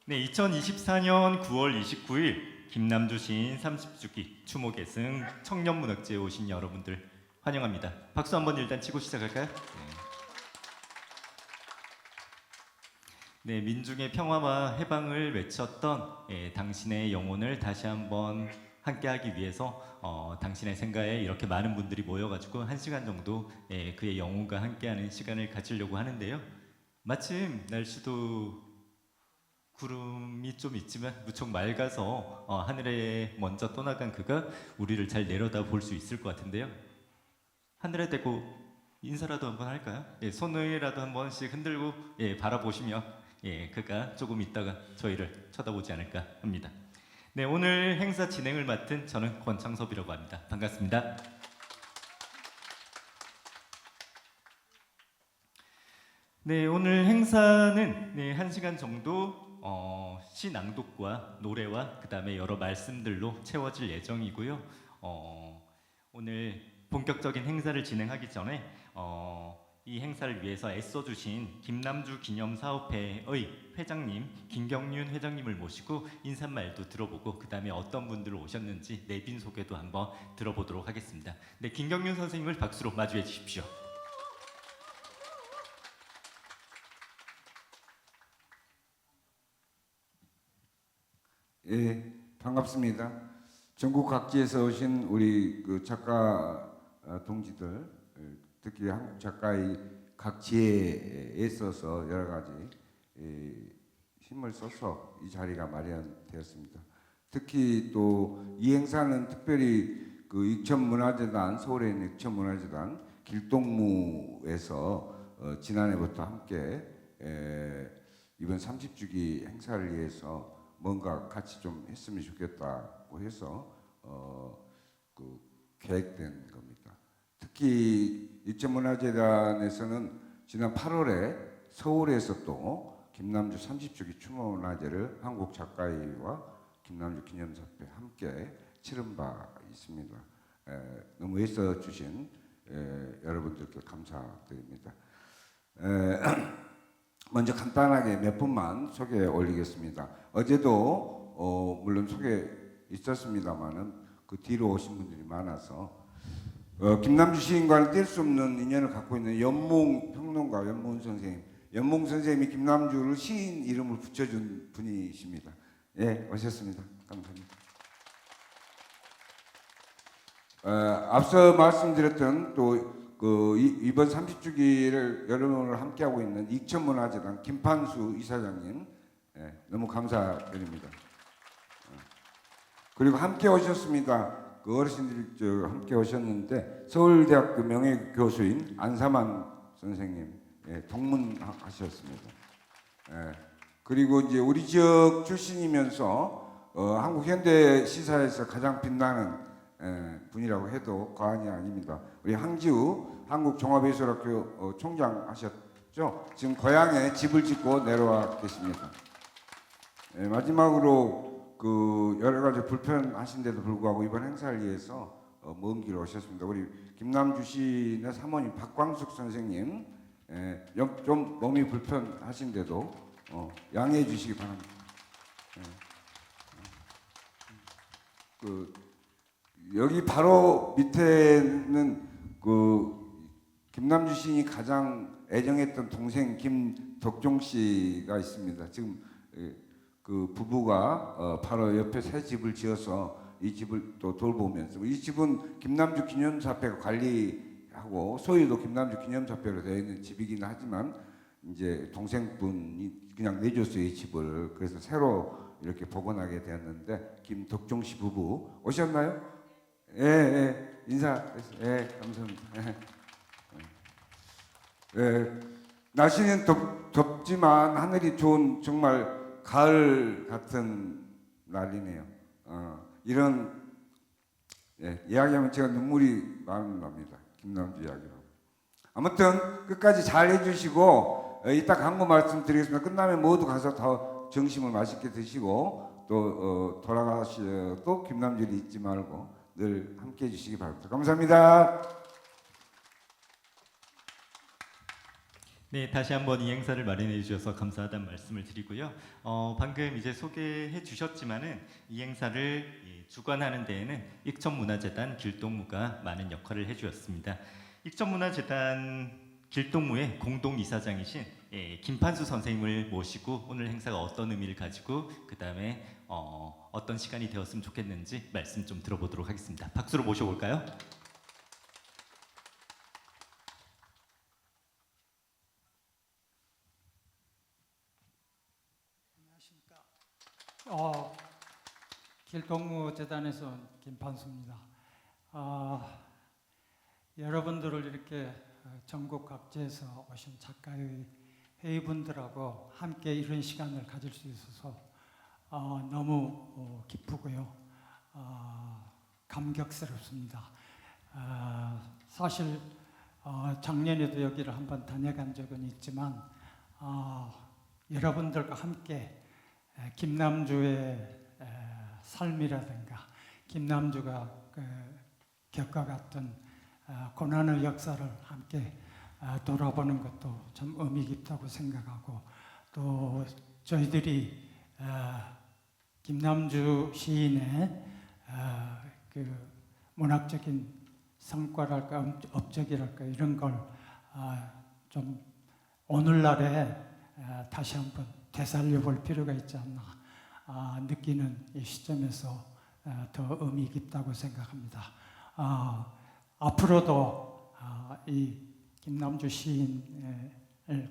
네, 2024년 9월 29일 김남주 시인 30주기 추모계승 청년문학제에 오신 여러분들 환영합니다. 박수 한번 일단 치고 시작할까요? 네, 민중의 평화와 해방을 외쳤던 당신의 영혼을 다시 한번 함께하기 위해서 당신의 생가에 이렇게 많은 분들이 모여가지고 1시간 정도 그의 영혼과 함께하는 시간을 가지려고 하는데요. 마침 날씨도 구름이 좀 있지만 무척 맑아서 하늘에 먼저 떠나간 그가 우리를 잘 내려다 볼 수 있을 것 같은데요. 하늘에 대고 인사라도 한번 할까요? 손을라도 한 번씩 흔들고 바라보시면 그가 조금 있다가 저희를 쳐다보지 않을까 합니다. 네, 오늘 행사 진행을 맡은 저는 권창섭이라고 합니다. 반갑습니다. 네, 오늘 행사는 1시간 정도 시 낭독과 노래와 그 다음에 여러 말씀들로 채워질 예정이고요. 오늘 본격적인 행사를 진행하기 전에 이 행사를 위해서 애써주신 김남주 기념사업회의 회장님 김경윤 회장님을 모시고 인사말도 들어보고 그 다음에 어떤 분들 오셨는지 내빈 소개도 한번 들어보도록 하겠습니다. 네, 김경윤 선생님을 박수로 마주해 주십시오. 예, 반갑습니다. 전국 각지에서 오신 우리 그 작가 동지들, 특히 한국 작가의 각지에 있어서 여러 가지 힘을 써서 이 자리가 마련되었습니다. 특히 또 이 행사는 특별히 그 익천문화재단, 서울에 있는 익천문화재단 길동무에서 지난해부터 함께 이번 30주기 행사를 위해서 뭔가 같이 좀 했으면 좋겠다고 해서 그 계획된 겁니다. 특히 익천문화재단에서는 지난 8월에 서울에서 또 김남주 30주기 추모문화제를 한국 작가회와 김남주 기념사업회 함께 치른 바 있습니다. 너무 애써 주신 여러분들께 감사드립니다. 먼저 간단하게 몇 분만 소개해 올리겠습니다. 어제도 물론 소개 있었습니다만은 그 뒤로 오신 분들이 많아서 김남주 시인과는 뗄 수 없는 인연을 갖고 있는 연몽 평론가 연몽 선생님, 연몽 선생님이 김남주를 시인 이름을 붙여준 분이십니다. 예, 오셨습니다. 감사합니다. 앞서 말씀드렸던 또 그 이번 30주기를 여러분을 함께하고 있는 익천문화재단 김판수 이사장님, 너무 감사드립니다. 그리고 함께 오셨습니다. 그 어르신들이 함께 오셨는데 서울대학교 명예교수인 안사만 선생님 동문하셨습니다. 그리고 이제 우리 지역 출신이면서 한국 현대 시사에서 가장 빛나는 분이라고 해도 과언이 아닙니다. 우리 항지우 한국종합예술학교 총장 하셨죠? 지금 고향에 집을 짓고 내려와 계십니다. 마지막으로 그 여러 가지 불편하신데도 불구하고 이번 행사를 위해서 먼 길 오셨습니다. 우리 김남주 시인의 사모님 박광숙 선생님, 좀 몸이 불편하신데도 양해해 주시기 바랍니다. 여기 바로 밑에는 그 김남주 시인이 가장 애정했던 동생 김덕종 씨가 있습니다. 지금 그 부부가 바로 옆에 새 집을 지어서 이 집을 또 돌보면서, 이 집은 김남주 기념사업회가 관리하고 소유도 김남주 기념사업회로 되어 있는 집이긴 하지만 이제 동생분이 그냥 내줬어요, 이 집을. 그래서 새로 이렇게 복원하게 되었는데 김덕종 씨 부부 오셨나요? 인사. 감사합니다. 날씨는 덥지만 하늘이 좋은 정말 가을 같은 날이네요. 이런 이야기하면 제가 눈물이 납니다. 김남주 이야기로. 아무튼 끝까지 잘 해주시고 이따 광고 말씀드리겠습니다. 끝나면 모두 가서 더 점심을 맛있게 드시고 또 돌아가셔도 김남주를 잊지 말고 늘 함께 해주시기 바랍니다. 감사합니다. 네, 다시 한번 이 행사를 마련해 주셔서 감사하다는 말씀을 드리고요. 방금 이제 소개해 주셨지만은 이 행사를 주관하는 데에는 익천문화재단 길동무가 많은 역할을 해주었습니다. 익천문화재단 길동무의 공동이사장이신 김판수 선생님을 모시고 오늘 행사가 어떤 의미를 가지고 그 다음에 어떤 시간이 되었으면 좋겠는지 말씀 좀 들어보도록 하겠습니다. 박수로 모셔볼까요? 길동무재단에서 온 김판수입니다. 여러분들을 이렇게 전국 각지에서 오신 작가의 회의분들하고 함께 이런 시간을 가질 수 있어서 너무 기쁘고요. 감격스럽습니다. 사실 작년에도 여기를 한번 다녀간 적은 있지만 여러분들과 함께 김남주의 삶이라든가 김남주가 겪어갔던 고난의 역사를 함께 돌아보는 것도 참 의미 깊다고 생각하고 또 저희들이 김남주 시인의 그 문학적인 성과랄까 업적이랄까 이런 걸 좀 오늘날에 다시 한번 되살려 볼 필요가 있지 않나 느끼는 이 시점에서 더 의미 깊다고 생각합니다. 앞으로도 이 김남주 시인을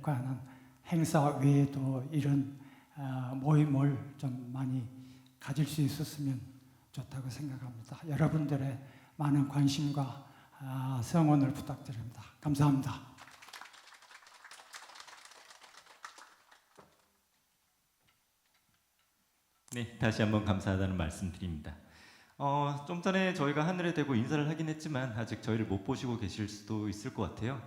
관한 행사 외에도 이런 모임을 좀 많이 가질 수 있었으면 좋다고 생각합니다. 여러분들의 많은 관심과 성원을 부탁드립니다. 감사합니다. 네, 다시 한번 감사하다는 말씀드립니다. 좀 전에 저희가 하늘에 대고 인사를 하긴 했지만 아직 저희를 못 보시고 계실 수도 있을 것 같아요.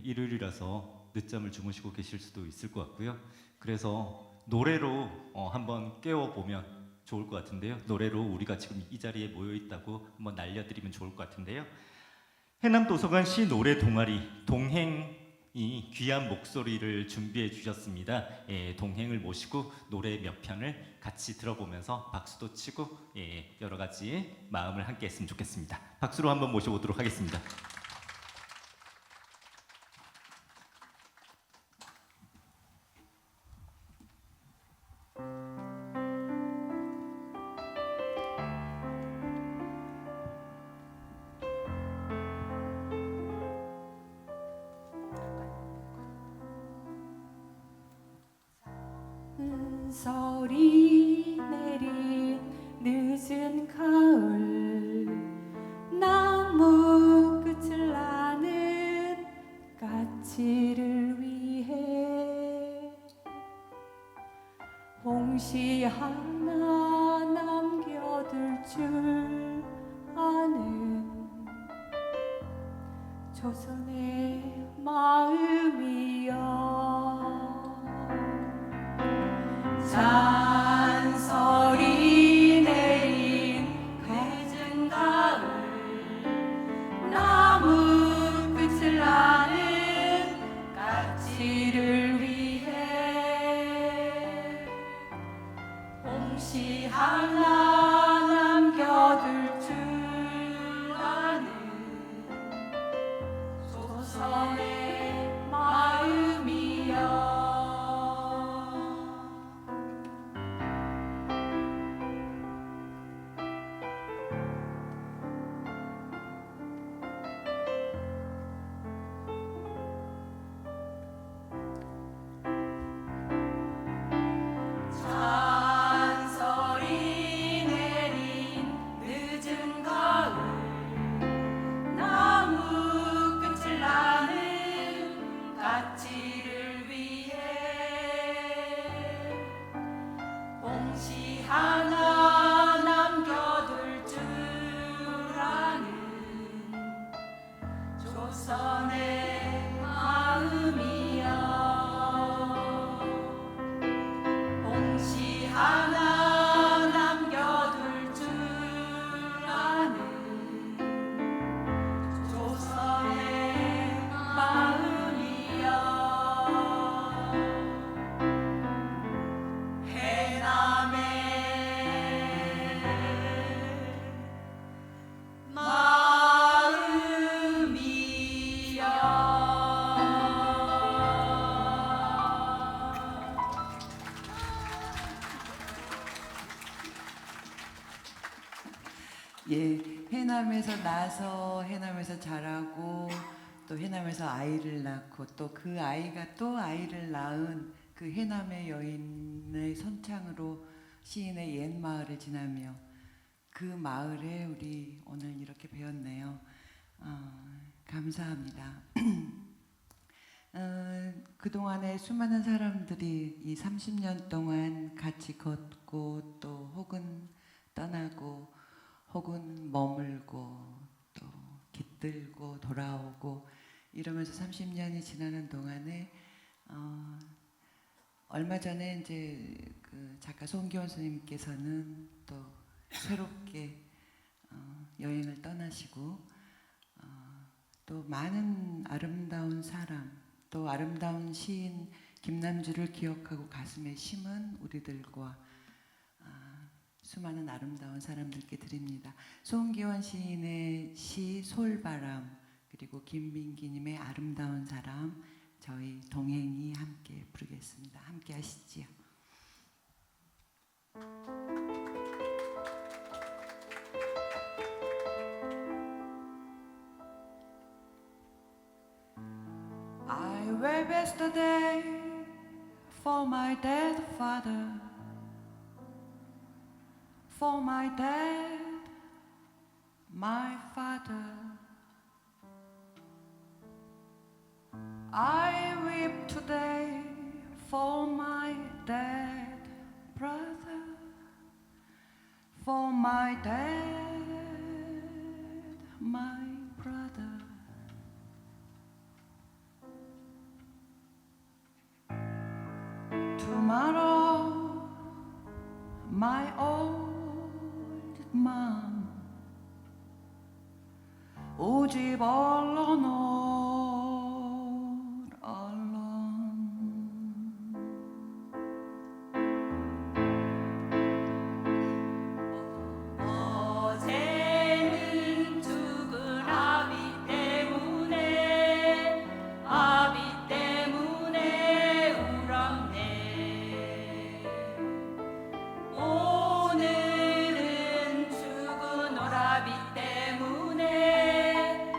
일요일이라서 늦잠을 주무시고 계실 수도 있을 것 같고요. 그래서 노래로 한번 깨워보면 좋을 것 같은데요. 노래로 우리가 지금 이 자리에 모여 있다고 한번 날려드리면 좋을 것 같은데요. 해남도서관 시 노래 동아리 동행이 귀한 목소리를 준비해 주셨습니다. 동행을 모시고 노래 몇 편을 같이 들어보면서 박수도 치고 여러 가지 마음을 함께 했으면 좋겠습니다. 박수로 한번 모셔보도록 하겠습니다. 서리 내린 늦은 가을 나무 끝을 나는 까치를 위해 홍시 하나 남겨둘 줄 아는 조선의 마음이여 잔소리 내린 늦은 가을 나무 끝을 나는 까치를 위해 홍시 하나 남겨둘 줄 아는 조선의 마음이여 잔소리 내린 늦은 가을 나무 끝을 나는 까치를 위해 홍시 하나 남겨둘 줄 아는 조선의 마음이여 홍시 하나 남겨둘 줄 아는 조선의 마음이여 예, 해남에서 나서 해남에서 자라고 또 해남에서 아이를 낳고 또 그 아이가 또 아이를 낳은 그 해남의 여인의 손창으로 시인의 옛 마을을 지나며 그 마을에 우리 오늘 이렇게 배웠네요. 감사합니다. 그동안에 수많은 사람들이 이 30년 동안 같이 걷고 또 혹은 떠나고 혹은 머물고 또 깃들고 돌아오고 이러면서 30년이 지나는 동안에 얼마 전에 이제 그 작가 송기원 선생님께서는 또 새롭게 여행을 떠나시고 또 많은 아름다운 사람 또 아름다운 시인 김남주를 기억하고 가슴에 심은 우리들과 수많은 아름다운 사람들께 드립니다. 송기원 시인의 시 솔바람 그리고 김민기님의 아름다운 사람 저희 동행이 함께 부르겠습니다. 함께 하시지요. I wept yesterday for my dead father, for my dad, my father. I weep today for my dead brother, for my dad, my brother. Tomorrow, my old mom, 오지 말라 어제는 죽은 아비 때문에 울었네. 오늘은 죽은 오라비 때문에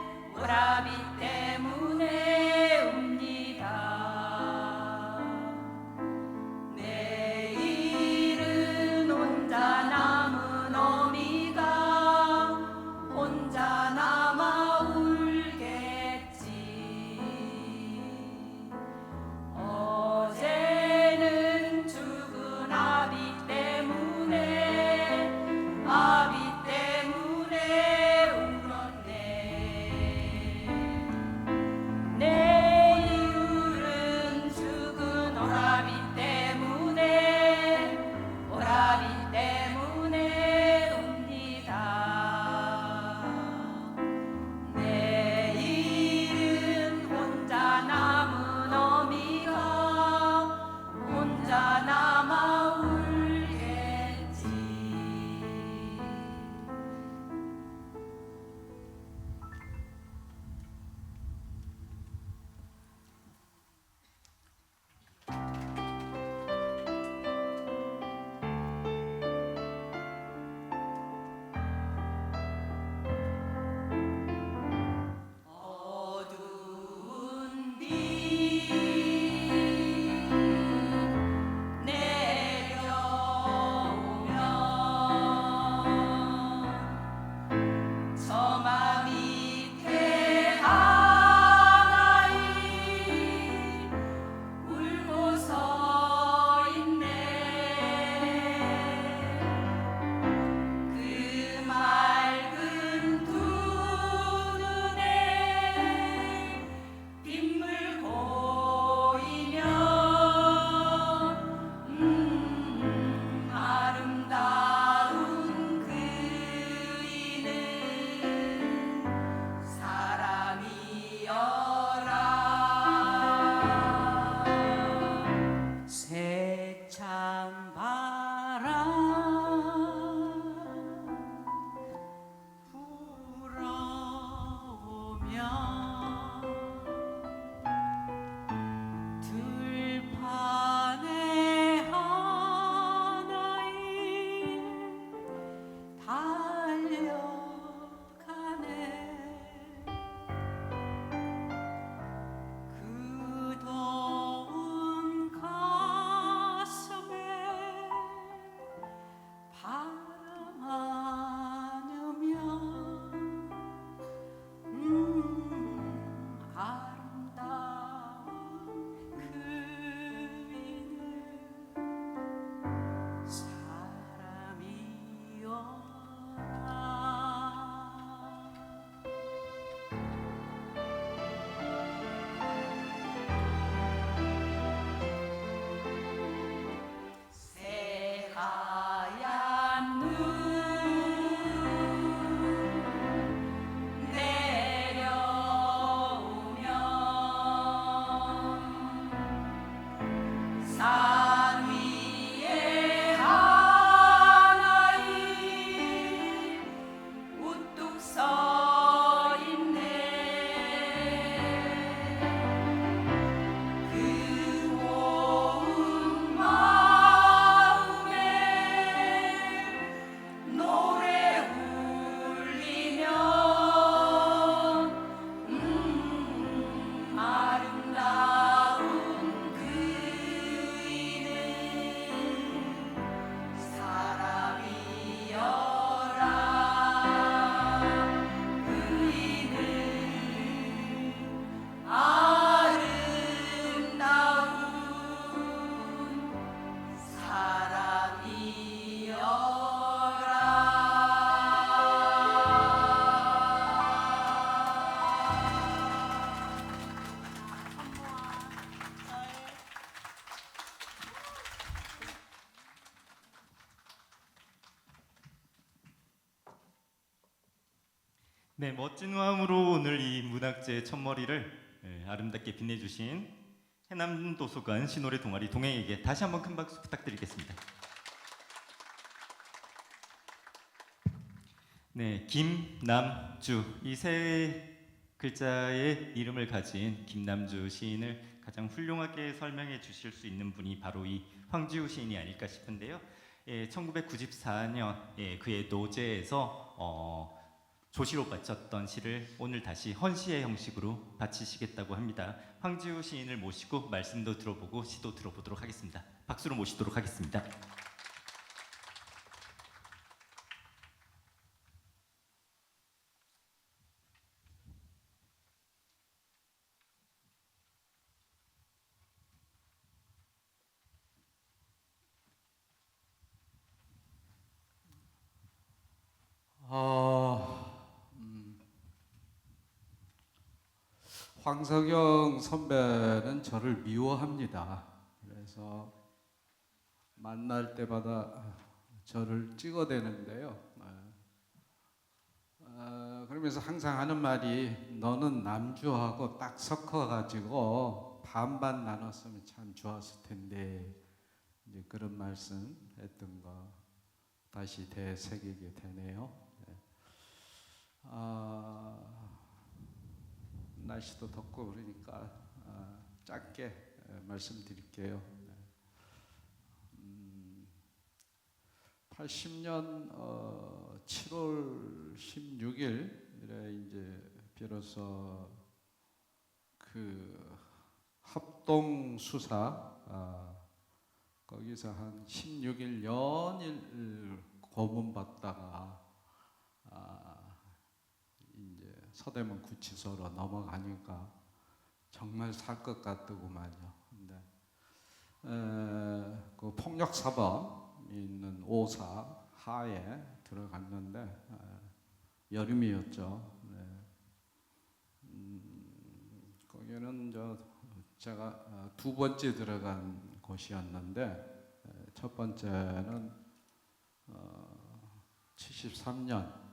네, 멋진 화음으로 오늘 이 문학제의 첫머리를 아름답게 빛내주신 해남도서관 시노래 동아리 동행에게 다시 한번 큰 박수 부탁드리겠습니다. 네, 김남주 이 세 글자의 이름을 가진 김남주 시인을 가장 훌륭하게 설명해 주실 수 있는 분이 바로 이 황지우 시인이 아닐까 싶은데요. 1994년 그의 노제에서 조시로 바쳤던 시를 오늘 다시 헌시의 형식으로 바치시겠다고 합니다. 황지우 시인을 모시고 말씀도 들어보고 시도 들어보도록 하겠습니다. 박수로 모시도록 하겠습니다. 황석영 선배는 저를 미워합니다. 그래서 만날 때마다 저를 찍어대는데요. 그러면서 항상 하는 말이 너는 남주하고 딱 섞어가지고 반반 나눴으면 참 좋았을 텐데 이제 그런 말씀 했던 거 다시 되새기게 되네요. 날씨도 덥고 그러니까 짧게 말씀드릴게요. 80년 7월 16일에 이제 비로소 그 합동 수사 거기서 한 16일 연일 고문받다가 이제 서대문 구치소로 넘어가니까 정말 살 것 같더구만요. 근데 그 폭력 사범 있는 오사 하에 들어갔는데 여름이었죠. 네. 거기는 제가 두 번째 들어간 곳이었는데 첫 번째는 73년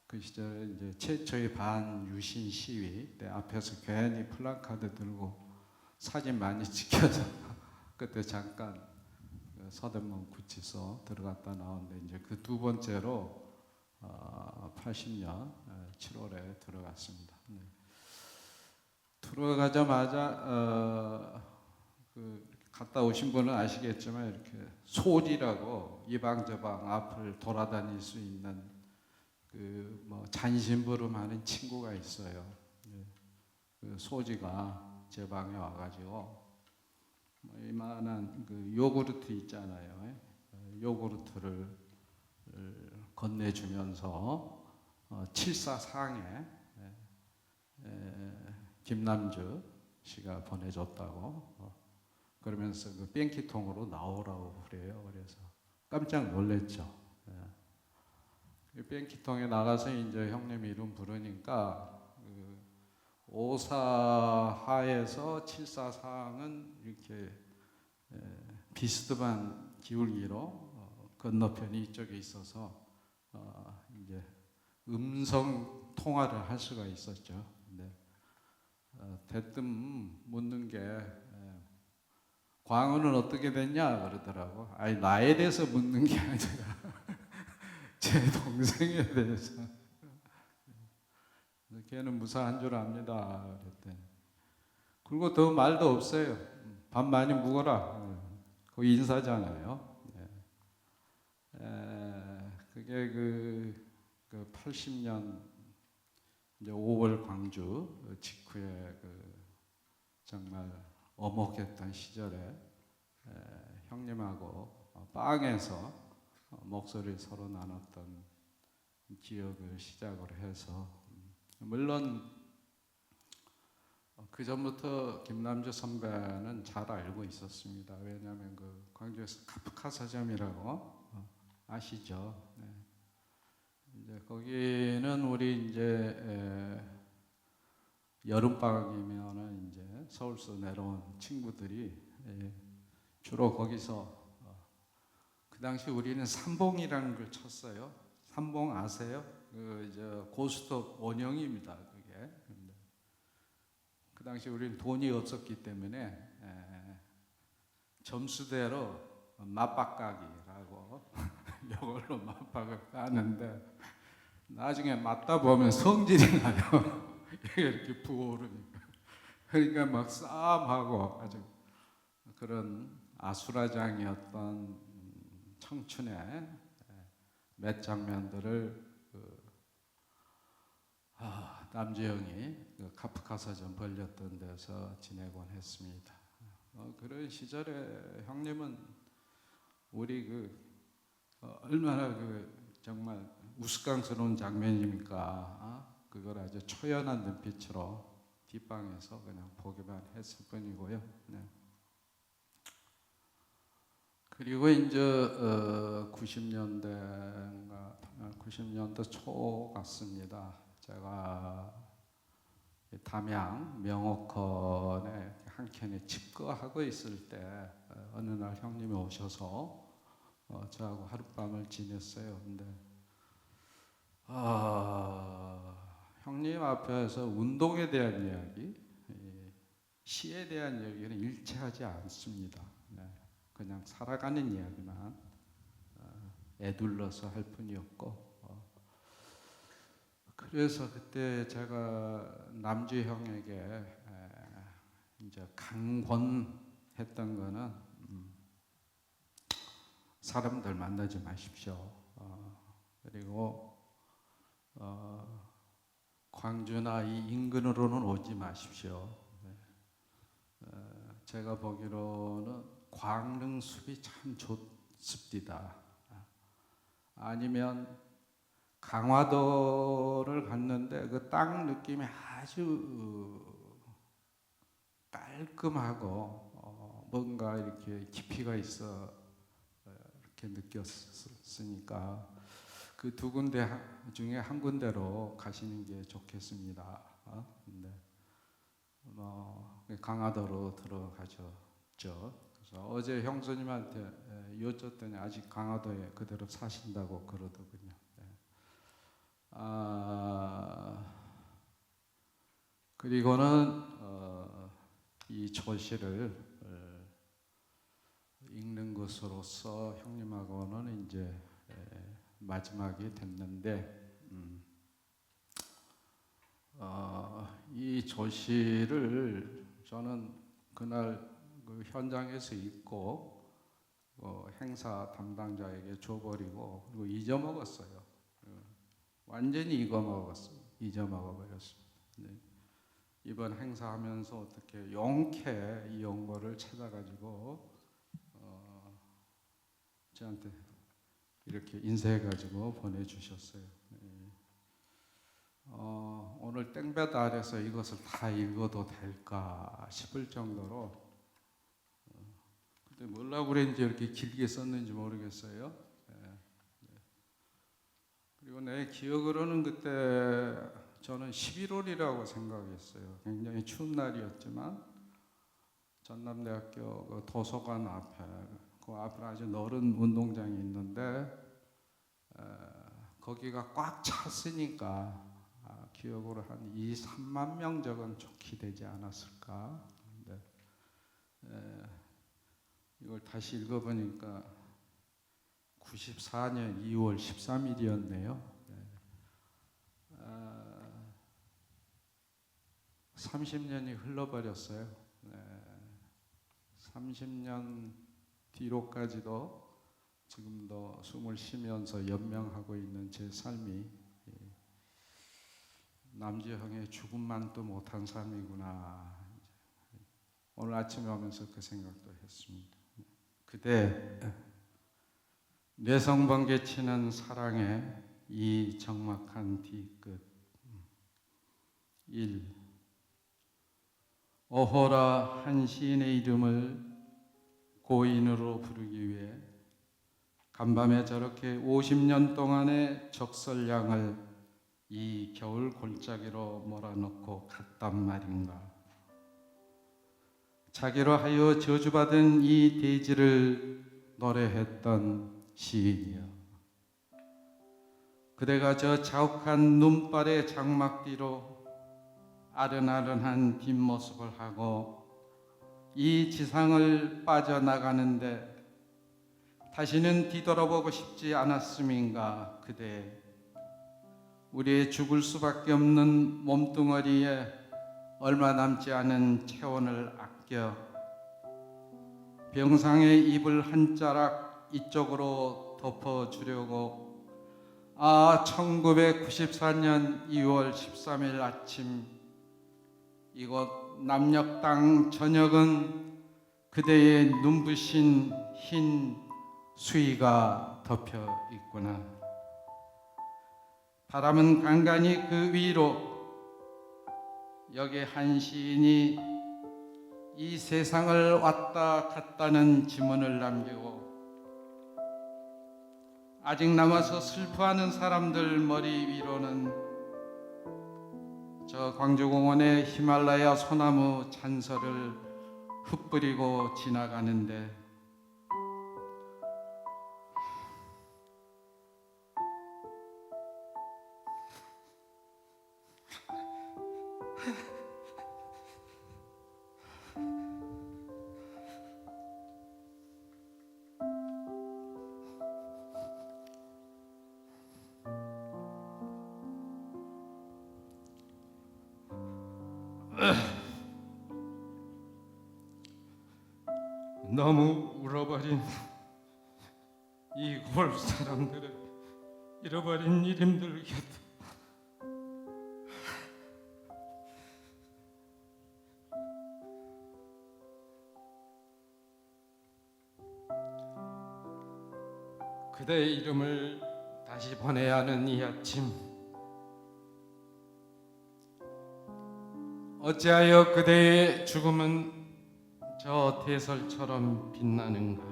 그 시절에 이제 최초의 반유신 시위 때 앞에서 괜히 플래카드 들고 사진 많이 찍혀서 그때 잠깐 서대문 구치소 들어갔다 나오는데 이제 그 두 번째로 80년 7월에 들어갔습니다. 네. 들어가자마자 그 갔다 오신 분은 아시겠지만 이렇게 소지라고 이방 저방 앞을 돌아다닐 수 있는 그 뭐 잔심부름하는 친구가 있어요. 네. 그 소지가 제 방에 와가지고 뭐 이만한 그 요구르트 있잖아요. 요구르트를 건네주면서 744항에 김남주 씨가 보내줬다고 그러면서 그 뺑키통으로 나오라고 그래요. 그래서 깜짝 놀랐죠. 뺑키통에 나가서 이제 형님 이름 부르니까 그 오사하에서 744항은 이렇게 비스듬한 기울기로 건너편이 이쪽에 있어서 이제 음성 통화를 할 수가 있었죠. 근데 대뜸 묻는 게 광우는 어떻게 됐냐 그러더라고. 아니 나에 대해서 묻는 게 아니라 제 동생에 대해서. 걔는 무사한 줄 압니다. 그랬더니 그리고 더 말도 없어요. 밥 많이 묵어라. 거기 인사잖아요. 그게 그 80년 이제 5월 광주 직후에 그 정말 엄혹했던 시절에 형님하고 빵에서 목소리를 서로 나눴던 기억을 시작으로 해서 물론 그 전부터 김남주 선배는 잘 알고 있었습니다. 왜냐하면 그 광주에서 카프카 서점이라고 아시죠? 네. 이제 거기는 우리 이제 여름 방학이면은 이제 서울서 내려온 친구들이 주로 거기서 그 당시 우리는 삼봉이라는 걸 쳤어요. 삼봉 아세요? 이제 고스톱 원형입니다. 그게. 근데 그 당시 우리는 돈이 없었기 때문에 점수대로 맞박가기라고 이걸로 맞박을 까는데 나중에 맞다 보면 성질이 나요. 이렇게 부어오르니까. 그러니까 막 싸움하고 아주 그런 아수라장이었던 청춘의 몇 장면들을 남주영이 카프카사전 벌렸던 데서 지내곤 했습니다. 그런 시절에 형님은 우리 얼마나 정말 우스꽝스러운 장면입니까? 그걸 아주 초연한 눈빛으로 뒷방에서 그냥 보기만 했을 뿐이고요. 네. 그리고 이제 90년대 초 같습니다. 제가 담양 명호컨에 한 켠에 집거하고 있을 때 어느 날 형님이 오셔서 저하고 하룻밤을 지냈어요. 근데 형님 앞에서 운동에 대한 이야기, 시에 대한 이야기는 일체하지 않습니다. 네. 그냥 살아가는 이야기만 애둘러서 할 뿐이었고, 그래서 그때 제가 남주 형에게 이제 강권했던 거는 사람들 만나지 마십시오. 그리고 광주나 이 인근으로는 오지 마십시오. 제가 보기로는 광릉숲이 참 좋습니다. 아니면 강화도를 갔는데 그 땅 느낌이 아주 깔끔하고 뭔가 이렇게 깊이가 있어 이렇게 느꼈으니까 그 두 군데 중에 한 군데로 가시는 게 좋겠습니다. 근데 강화도로 들어가셨죠. 그래서 어제 형수님한테 여쭸더니 아직 강화도에 그대로 사신다고 그러더군요. 그리고는 이 조시를 읽는 것으로서 형님하고는 이제 마지막이 됐는데 이 조시를 저는 그날 그 현장에서 읽고 행사 담당자에게 줘버리고 그리고 잊어먹었어요. 완전히 잊어먹어버렸습니다. 네. 이번 행사하면서 어떻게 용케 이 용어를 찾아가지고 저한테 이렇게 인쇄해가지고 보내주셨어요. 네. 오늘 땡볕 아래서 이것을 다 읽어도 될까 싶을 정도로 근데 뭐라고 그랬는지 이렇게 길게 썼는지 모르겠어요. 그리고 내 기억으로는 그때 저는 11월이라고 생각했어요. 굉장히 추운 날이었지만 전남대학교 그 도서관 앞에 그 앞에 아주 넓은 운동장이 있는데 거기가 꽉 찼으니까 기억으로 한 2, 3만 명 적은 좋게 되지 않았을까. 근데 이걸 다시 읽어보니까 94년 2월 13일이었네요. 30년이 흘러버렸어요. 30년 뒤로까지도 지금도 숨을 쉬면서 연명하고 있는 제 삶이 남주형의 죽음만도 못한 삶이구나. 오늘 아침에 오면서 그 생각도 했습니다. 그대 뇌성번개 치는 사랑의 이 적막한 뒤끝 1. 오호라 한 시인의 이름을 고인으로 부르기 위해 간밤에 저렇게 50년 동안의 적설량을 이 겨울 골짜기로 몰아넣고 갔단 말인가. 자기로 하여 저주받은 이 대지를 노래했던 시인이여. 그대가 저 자욱한 눈발의 장막 뒤로 아른아른한 뒷모습을 하고 이 지상을 빠져나가는데 다시는 뒤돌아보고 싶지 않았음인가. 그대, 우리의 죽을 수밖에 없는 몸뚱어리에 얼마 남지 않은 체온을 아껴 병상의 입을 한 자락 이쪽으로 덮어주려고 1994년 2월 13일 아침 이곳 남녘땅 저녁은 그대의 눈부신 흰 수위가 덮여 있구나. 바람은 간간히 그 위로 여기 한 시인이 이 세상을 왔다 갔다는 지문을 남기고 아직 남아서 슬퍼하는 사람들 머리 위로는 저 광주공원의 히말라야 소나무 잔설을 흩뿌리고 지나가는데 너무 울어버린 이골 사람들을 잃어버린 이름들 곁에 그대의 이름을 다시 보내야 하는 이 아침, 어찌하여 그대의 죽음은 저 대설처럼 빛나는가.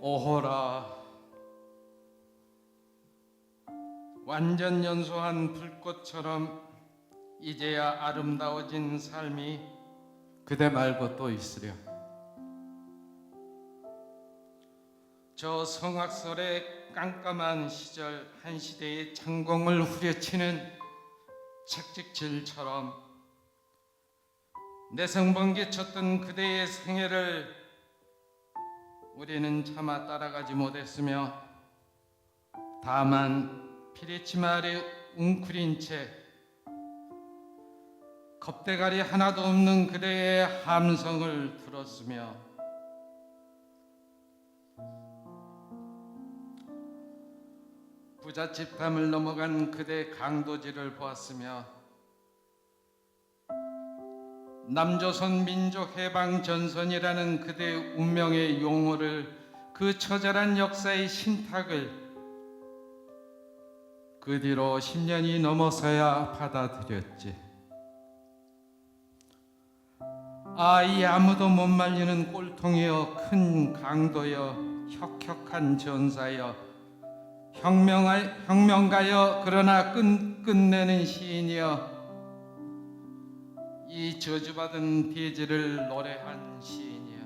오호라, 완전 연소한 불꽃처럼 이제야 아름다워진 삶이 그대 말고 또 있으랴. 저 성악설의 깜깜한 시절 한 시대의 창공을 후려치는 책찍질처럼 내성번개쳤던 그대의 생애를 우리는 차마 따라가지 못했으며 다만 피리치마 아래 웅크린 채 겁대가리 하나도 없는 그대의 함성을 들었으며 부잣집탐을 넘어간 그대의 강도질을 보았으며 남조선 민족해방전선이라는 그대의 운명의 용어를, 그 처절한 역사의 신탁을 그 뒤로 10년이 넘어서야 받아들였지. 이 아무도 못 말리는 꼴통이여, 큰 강도여, 혁혁한 전사여, 혁명가여, 그러나 끝내는 시인이여, 이 저주받은 대지를 노래한 시인이여.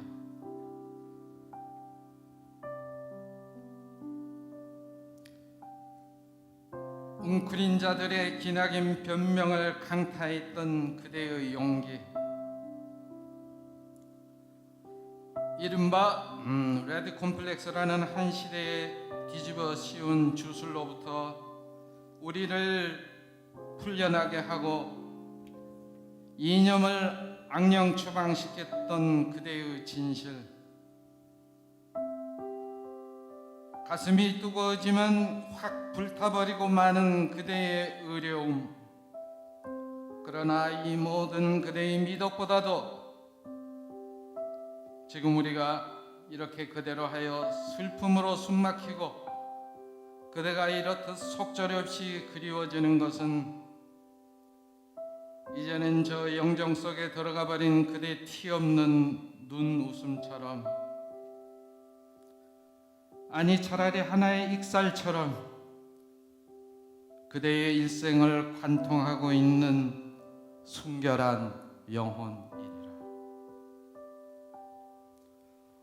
웅크린 자들의 기나긴 변명을 강타했던 그대의 용기, 이른바 레드 콤플렉스라는 한 시대에 뒤집어 씌운 주술로부터 우리를 풀려나게 하고 이념을 악령 처방시켰던 그대의 진실, 가슴이 뜨거워지면 확 불타버리고 마는 그대의 어려움, 그러나 이 모든 그대의 미덕보다도 지금 우리가 이렇게 그대로 하여 슬픔으로 숨막히고 그대가 이렇듯 속절없이 그리워지는 것은 이제는 저 영정 속에 들어가 버린 그대 티 없는 눈웃음처럼, 아니 차라리 하나의 익살처럼 그대의 일생을 관통하고 있는 순결한 영혼이리라.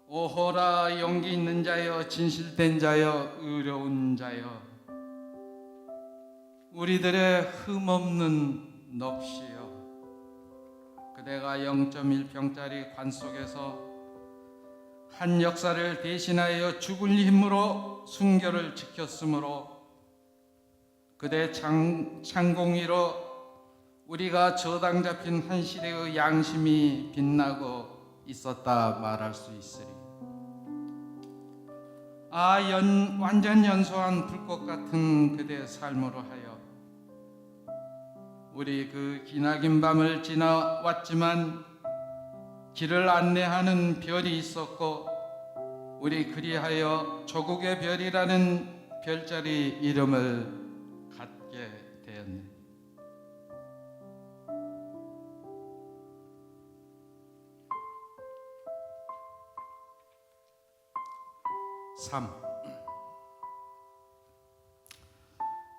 오호라 용기 있는 자여, 진실된 자여, 의로운 자여, 우리들의 흠없는 넋이여, 그대가 0.1평짜리 관 속에서 한 역사를 대신하여 죽을 힘으로 순결을 지켰으므로 그대 창공이로 우리가 저당 잡힌 한 시대의 양심이 빛나고 있었다 말할 수 있으리. 완전 연소한 불꽃 같은 그대의 삶으로 하여 우리 그 기나긴 밤을 지나왔지만 길을 안내하는 별이 있었고, 우리 그리하여 조국의 별이라는 별자리 이름을 갖게 되었네.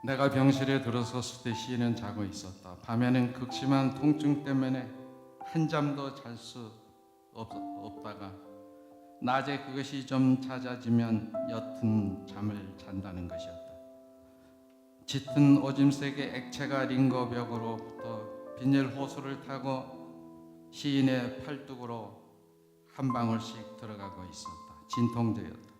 내가 병실에 들어섰을 때 시인은 자고 있었다. 밤에는 극심한 통증 때문에 한잠도 잘 수 없다가 낮에 그것이 좀 잦아지면 옅은 잠을 잔다는 것이었다. 짙은 오줌색의 액체가 링거벽으로부터 빈혈 호수를 타고 시인의 팔뚝으로 한 방울씩 들어가고 있었다. 진통제였다.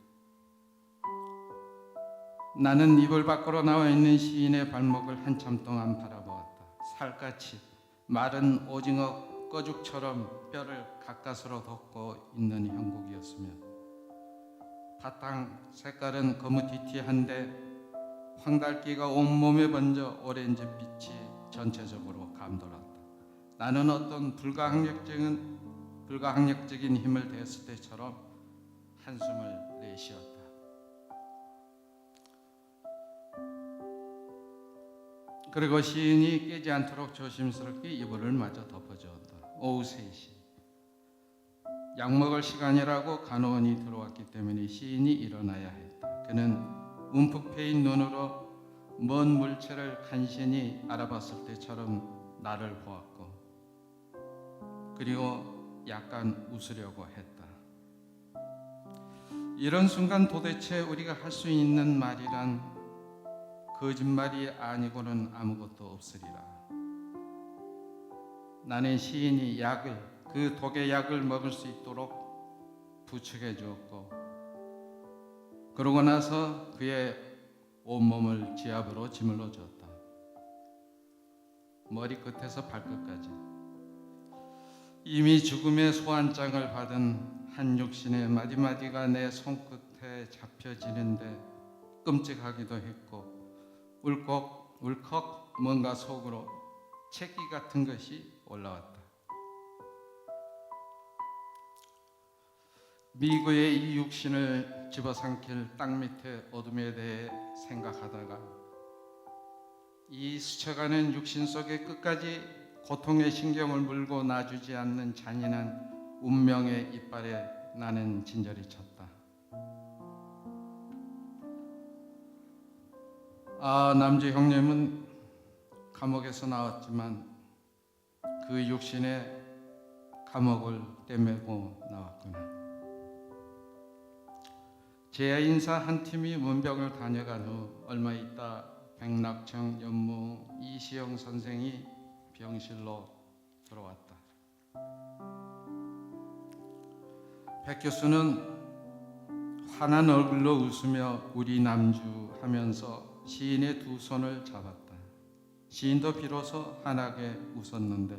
나는 이불 밖으로 나와 있는 시인의 발목을 한참 동안 바라보았다. 살갗이 마른 오징어 꺼죽처럼 뼈를 가까스로 덮고 있는 형국이었으며, 바탕 색깔은 거무튀튀한데 황달기가 온몸에 번져 오렌지 빛이 전체적으로 감돌았다. 나는 어떤 불가항력적인 힘을 댔을 때처럼 한숨을 내쉬었다. 그리고 시인이 깨지 않도록 조심스럽게 이불을 마저 덮어주었다. 오후 3시. 약 먹을 시간이라고 간호원이 들어왔기 때문에 시인이 일어나야 했다. 그는 움푹 패인 눈으로 먼 물체를 간신히 알아봤을 때처럼 나를 보았고, 그리고 약간 웃으려고 했다. 이런 순간 도대체 우리가 할 수 있는 말이란 거짓말이 아니고는 아무것도 없으리라. 나는 시인이 그 독의 약을 먹을 수 있도록 부축해 주었고, 그러고 나서 그의 온몸을 지압으로 짓물러 주었다. 머리끝에서 발끝까지. 이미 죽음의 소환장을 받은 한 육신의 마디마디가 내 손끝에 잡혀지는데 끔찍하기도 했고, 울컥 뭔가 속으로 채기 같은 것이 올라왔다. 미구의 이 육신을 집어삼킬 땅 밑의 어둠에 대해 생각하다가 이 스쳐가는 육신 속에 끝까지 고통의 신경을 물고 놔주지 않는 잔인한 운명의 이빨에 나는 진저리 쳤다. 남주 형님은 감옥에서 나왔지만 그 육신에 감옥을 떼매고 나왔구나. 제야인사 한 팀이 문병을 다녀간 후 얼마 있다 백낙청 연무 이시영 선생이 병실로 들어왔다. 백 교수는 환한 얼굴로 웃으며 우리 남주 하면서 시인의 두 손을 잡았다. 시인도 비로소 환하게 웃었는데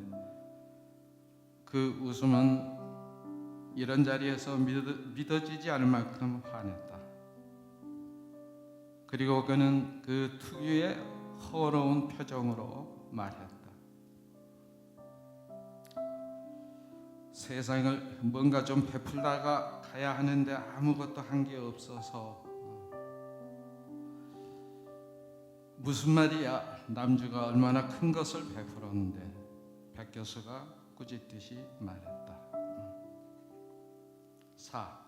그 웃음은 이런 자리에서 믿어지지 않을 만큼 환했다. 그리고 그는 그 특유의 허러운 표정으로 말했다. 세상을 뭔가 좀 베풀다가 가야 하는데 아무것도 한 게 없어서. 무슨 말이야? 남주가 얼마나 큰 것을 베풀었는데. 백 교수가 꾸짖듯이 말했다. 4.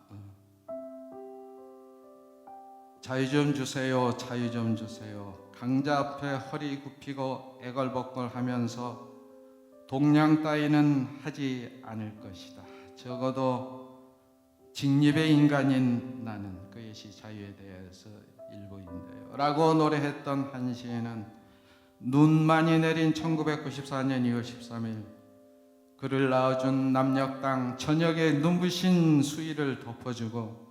자유 좀 주세요, 자유 좀 주세요. 강자 앞에 허리 굽히고 애걸복걸하면서 동량 따위는 하지 않을 것이다. 적어도 직립의 인간인 나는 그것이 자유에 대해서 일부인데요 라고 노래했던 한 시인은 눈 많이 내린 1994년 2월 13일 그를 낳아준 남녘 땅 저녁에 눈부신 수위를 덮어주고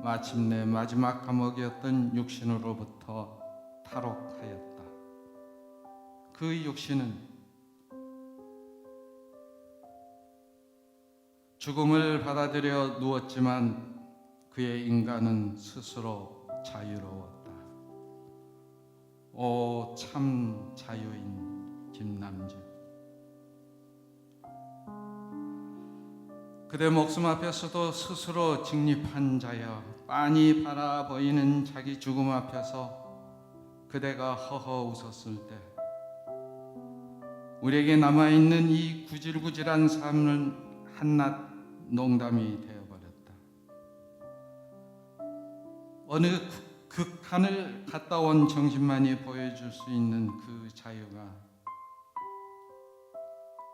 마침내 마지막 감옥이었던 육신으로부터 탈옥하였다. 그 육신은 죽음을 받아들여 누웠지만 그의 인간은 스스로 자유로웠다. 오, 참 자유인 김남주. 그대 목숨 앞에서도 스스로 직립한 자여, 빤히 바라보이는 자기 죽음 앞에서 그대가 허허 웃었을 때 우리에게 남아있는 이 구질구질한 삶은 한낱 농담이 되어버렸다. 어느 극한을 갔다 온 정신만이 보여줄 수 있는 그 자유가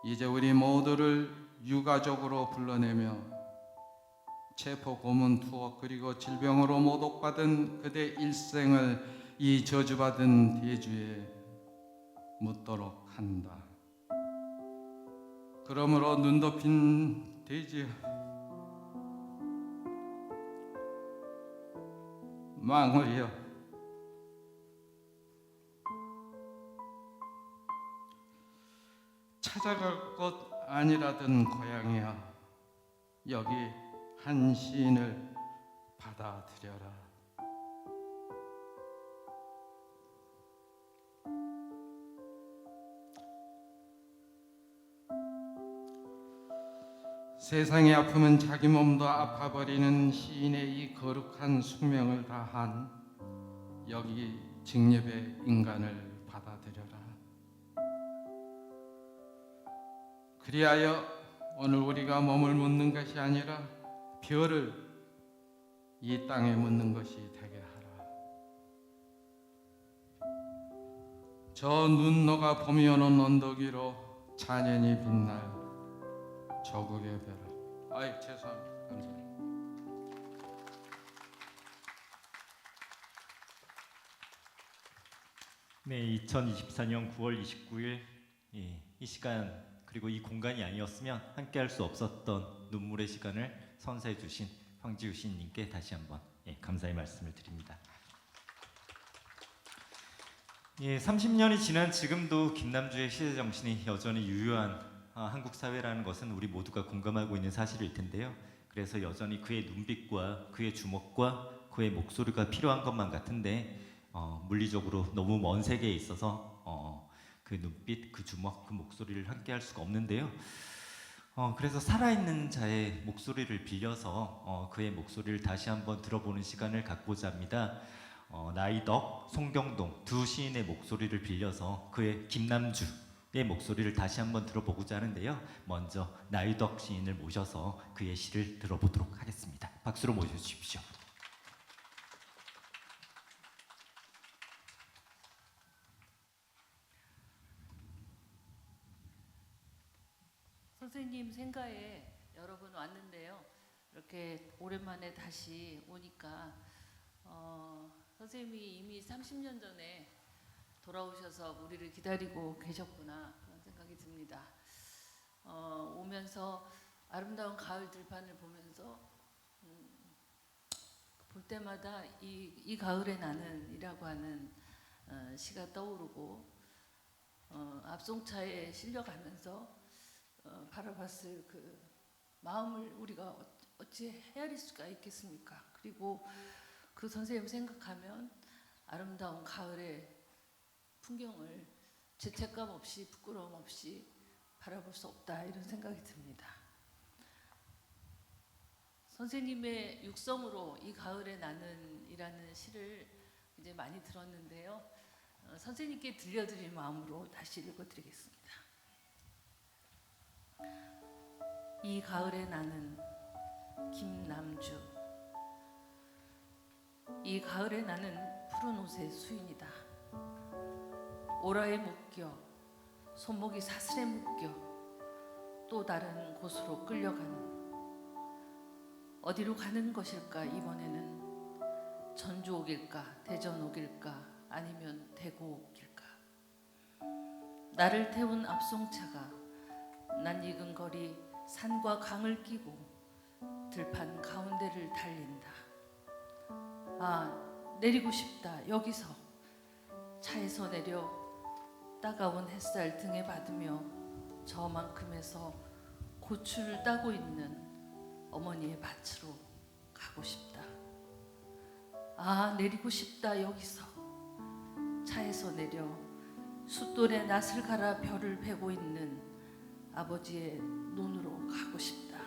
이제 우리 모두를 유가족으로 불러내며 체포 고문 투옥 그리고 질병으로 모독받은 그대 일생을 이 저주받은 대주에 묻도록 한다. 그러므로 눈 덮인 대지 망을여 찾아갈 곳 아니라던 고향이야 여기 한 시인을 받아들여라. 세상의 아픔은 자기 몸도 아파버리는 시인의 이 거룩한 숙명을 다한 여기 직립의 인간을 받아들여라. 그리하여 오늘 우리가 몸을 묻는 것이 아니라 별을 이 땅에 묻는 것이 되게 하라. 저 눈 녹아 봄이 오는 언덕 위로 찬연히 빛날 조국의 별을. 아이 죄송합니다. 감사합니다. 네, 2024년 9월 29일 이 시간 그리고 이 공간이 아니었으면 함께할 수 없었던 눈물의 시간을 선사해 주신 황지우 시인님께 다시 한번 감사의 말씀을 드립니다. 30년이 지난 지금도 김남주의 시대 정신이 여전히 유효한 한국 사회라는 것은 우리 모두가 공감하고 있는 사실일 텐데요. 그래서 여전히 그의 눈빛과 그의 주먹과 그의 목소리가 필요한 것만 같은데 물리적으로 너무 먼 세계에 있어서 그 눈빛, 그 주먹, 그 목소리를 함께할 수가 없는데요. 그래서 살아있는 자의 목소리를 빌려서 그의 목소리를 다시 한번 들어보는 시간을 갖고자 합니다. 나이덕, 송경동 두 시인의 목소리를 빌려서 그의 김남주의 목소리를 다시 한번 들어보고자 하는데요. 먼저 나이덕 시인을 모셔서 그의 시를 들어보도록 하겠습니다. 박수로 모셔주십시오. 선생님 생가에 여러 번 왔는데요. 이렇게 오랜만에 다시 오니까 선생님이 이미 30년 전에 돌아오셔서 우리를 기다리고 계셨구나 그런 생각이 듭니다. 오면서 아름다운 가을 들판을 보면서 볼 때마다 이 가을의 나는이라고 하는 시가 떠오르고 앞송차에 실려가면서 바라봤을 그 마음을 우리가 어찌 헤아릴 수가 있겠습니까? 그리고 그 선생님 생각하면 아름다운 가을의 풍경을 죄책감 없이 부끄러움 없이 바라볼 수 없다 이런 생각이 듭니다. 선생님의 육성으로 이 가을의 나는이라는 시를 이제 많이 들었는데요. 선생님께 들려드릴 마음으로 다시 읽어드리겠습니다. 이 가을의 나는 김남주. 이 가을에 나는 푸른 옷의 수인이다. 오라에 묶여 손목이 사슬에 묶여 또 다른 곳으로 끌려가는, 어디로 가는 것일까? 이번에는 전주 오길까? 대전 오길까? 아니면 대구 오길까? 나를 태운 앞송차가 낯익은 거리 산과 강을 끼고 들판 가운데를 달린다. 아, 내리고 싶다. 여기서 차에서 내려 따가운 햇살 등에 받으며 저만큼에서 고추를 따고 있는 어머니의 밭으로 가고 싶다. 아, 내리고 싶다. 여기서 차에서 내려 숫돌에 낫을 갈아 별을 베고 있는 아버지의 논으로 가고 싶다.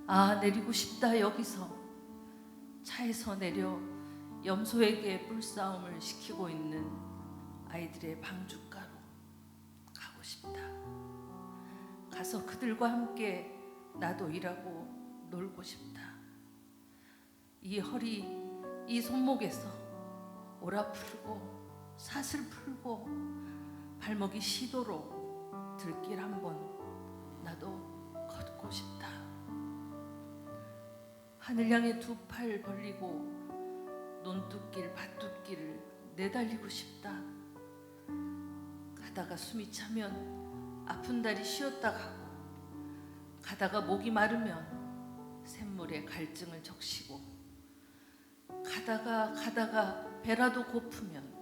아, 내리고 싶다. 여기서 차에서 내려 염소에게 뿔싸움을 시키고 있는 아이들의 방춧가루 가고 싶다. 가서 그들과 함께 나도 일하고 놀고 싶다. 이 허리, 이 손목에서 오라 풀고 사슬 풀고 발목이 시도록 들길 한번 나도 걷고 싶다. 하늘 향해 두 팔 벌리고 논뚝길 밭뚝길을 내달리고 싶다. 가다가 숨이 차면 아픈 다리 쉬었다 가고, 가다가 목이 마르면 샘물에 갈증을 적시고, 가다가 배라도 고프면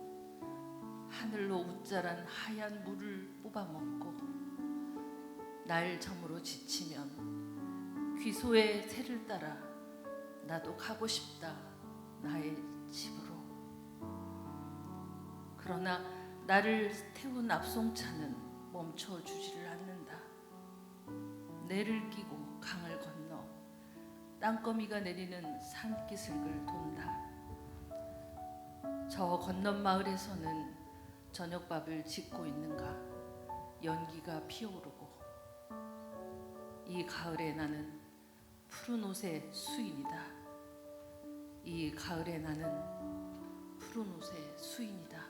하늘로 웃자란 하얀 물을 뽑아 먹고, 날 저물어 지치면 귀소의 새를 따라 나도 가고 싶다. 나의 집으로. 그러나 나를 태운 앞송차는 멈춰주지를 않는다. 내를 끼고 강을 건너 땅거미가 내리는 산기슭을 돈다. 저 건넌 마을에서는 저녁밥을 짓고 있는가? 연기가 피어오르고, 이 가을에 나는 푸른 옷의 수인이다. 이 가을에 나는 푸른 옷의 수인이다.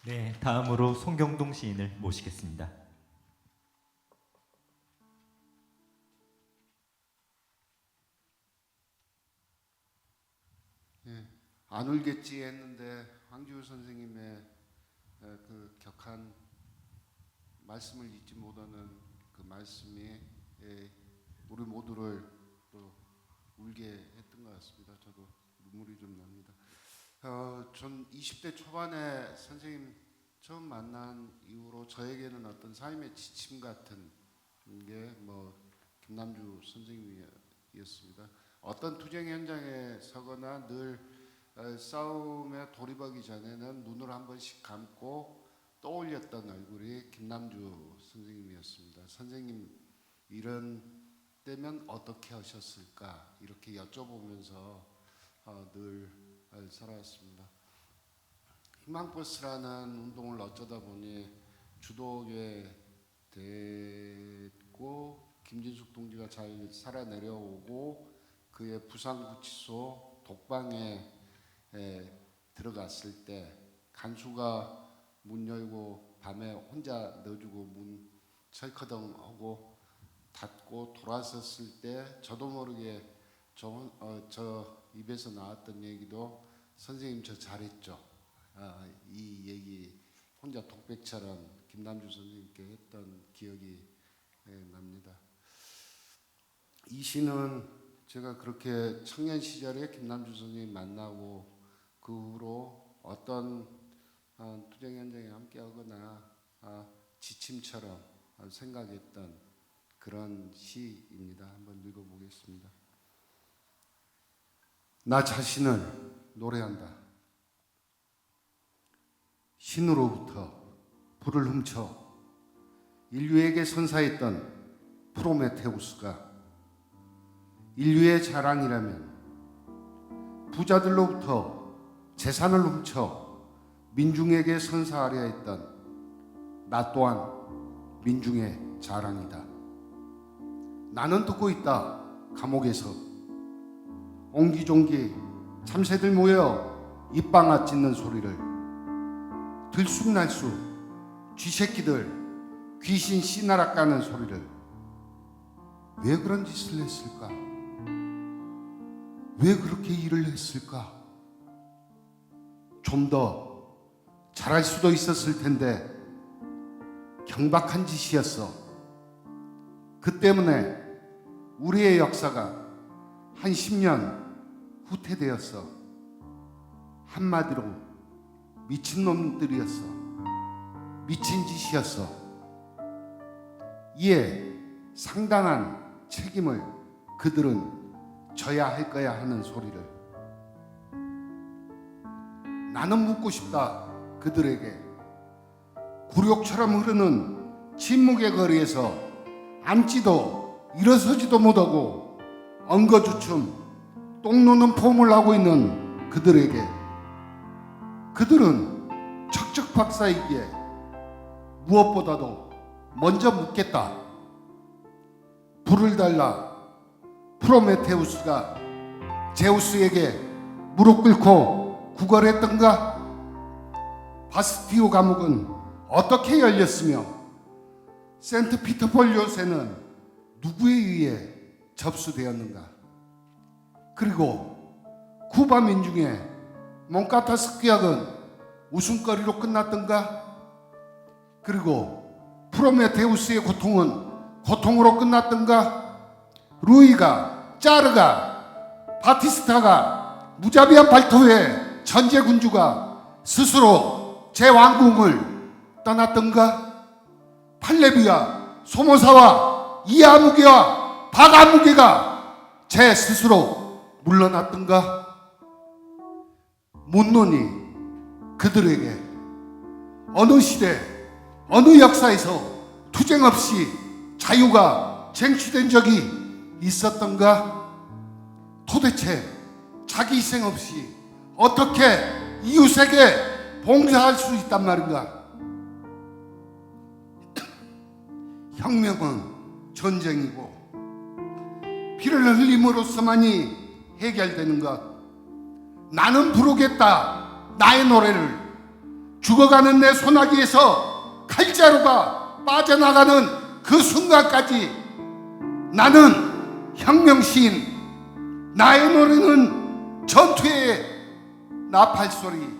네, 다음으로 송경동 시인을 모시겠습니다. 안 울겠지 했는데 황지우 선생님의 그 격한 말씀을 잊지 못하는 그 말씀이 우리 모두를 또 울게 했던 것 같습니다. 저도 눈물이 좀 납니다. 전 20대 초반에 선생님 처음 만난 이후로 저에게는 어떤 삶의 지침 같은 게 김남주 선생님이었습니다. 어떤 투쟁 현장에 서거나 늘 싸움에 돌입하기 전에는 눈을 한 번씩 감고 떠올렸던 얼굴이 김남주 선생님이었습니다. 선생님 이런 때면 어떻게 하셨을까 이렇게 여쭤보면서 늘 살아왔습니다. 희망버스라는 운동을 어쩌다 보니 주도하게 됐고, 김진숙 동지가 잘 살아 내려오고 그의 부산구치소 독방에 들어갔을 때 간수가 문 열고 밤에 혼자 넣어주고 문 철커덩 하고 닫고 돌아섰을 때 저도 모르게 저 입에서 나왔던 얘기도 선생님 저 잘했죠. 이 얘기 혼자 독백처럼 김남주 선생님께 했던 기억이 납니다. 이 시는 제가 그렇게 청년 시절에 김남주 선생님 만나고 그 후로 어떤 투쟁 현장에 함께하거나 지침처럼 생각했던 그런 시입니다. 한번 읽어보겠습니다. 나 자신을 노래한다. 신으로부터 불을 훔쳐 인류에게 선사했던 프로메테우스가 인류의 자랑이라면 부자들로부터 재산을 훔쳐 민중에게 선사하려 했던 나 또한 민중의 자랑이다. 나는 듣고 있다. 감옥에서 옹기종기 참새들 모여 입방아 찢는 소리를, 들쑥날쑥 쥐새끼들 귀신 씨나락 가는 소리를 왜 그런 짓을 했을까? 왜 그렇게 일을 했을까? 좀 더 잘할 수도 있었을 텐데 경박한 짓이었어. 그 때문에 우리의 역사가 한 10년 후퇴되었어. 한마디로 미친놈들이었어. 미친 짓이었어. 이에 상당한 책임을 그들은 져야 할 거야 하는 소리를 나는 묻고 싶다. 그들에게 굴욕처럼 흐르는 침묵의 거리에서 앉지도 일어서지도 못하고 엉거주춤 똥 누는 폼을 하고 있는 그들에게, 그들은 척척박사이기에 무엇보다도 먼저 묻겠다. 불을 달라 프로메테우스가 제우스에게 무릎 꿇고 구걸했던가? 바스티오 감옥은 어떻게 열렸으며 센트 피터폴 요새는 누구에 의해 접수되었는가? 그리고 쿠바 민중의 몽카타스 규약은 웃음거리로 끝났던가? 그리고 프로메테우스의 고통은 고통으로 끝났던가? 루이가, 짜르가, 바티스타가 무자비한 발토의 전제군주가 스스로 제 왕궁을 떠났던가? 팔레비아, 소모사와 이아무개와 박아무개가 제 스스로 물러났던가? 묻노니 그들에게 어느 시대, 어느 역사에서 투쟁 없이 자유가 쟁취된 적이 있었던가? 도대체 자기 희생 없이 어떻게 이웃에게 봉사할 수 있단 말인가? 혁명은 전쟁이고 피를 흘림으로써만이 해결되는 것. 나는 부르겠다 나의 노래를. 죽어가는 내 소나기에서 칼자루가 빠져나가는 그 순간까지 나는 혁명시인. 나의 노래는 전투의 나팔소리,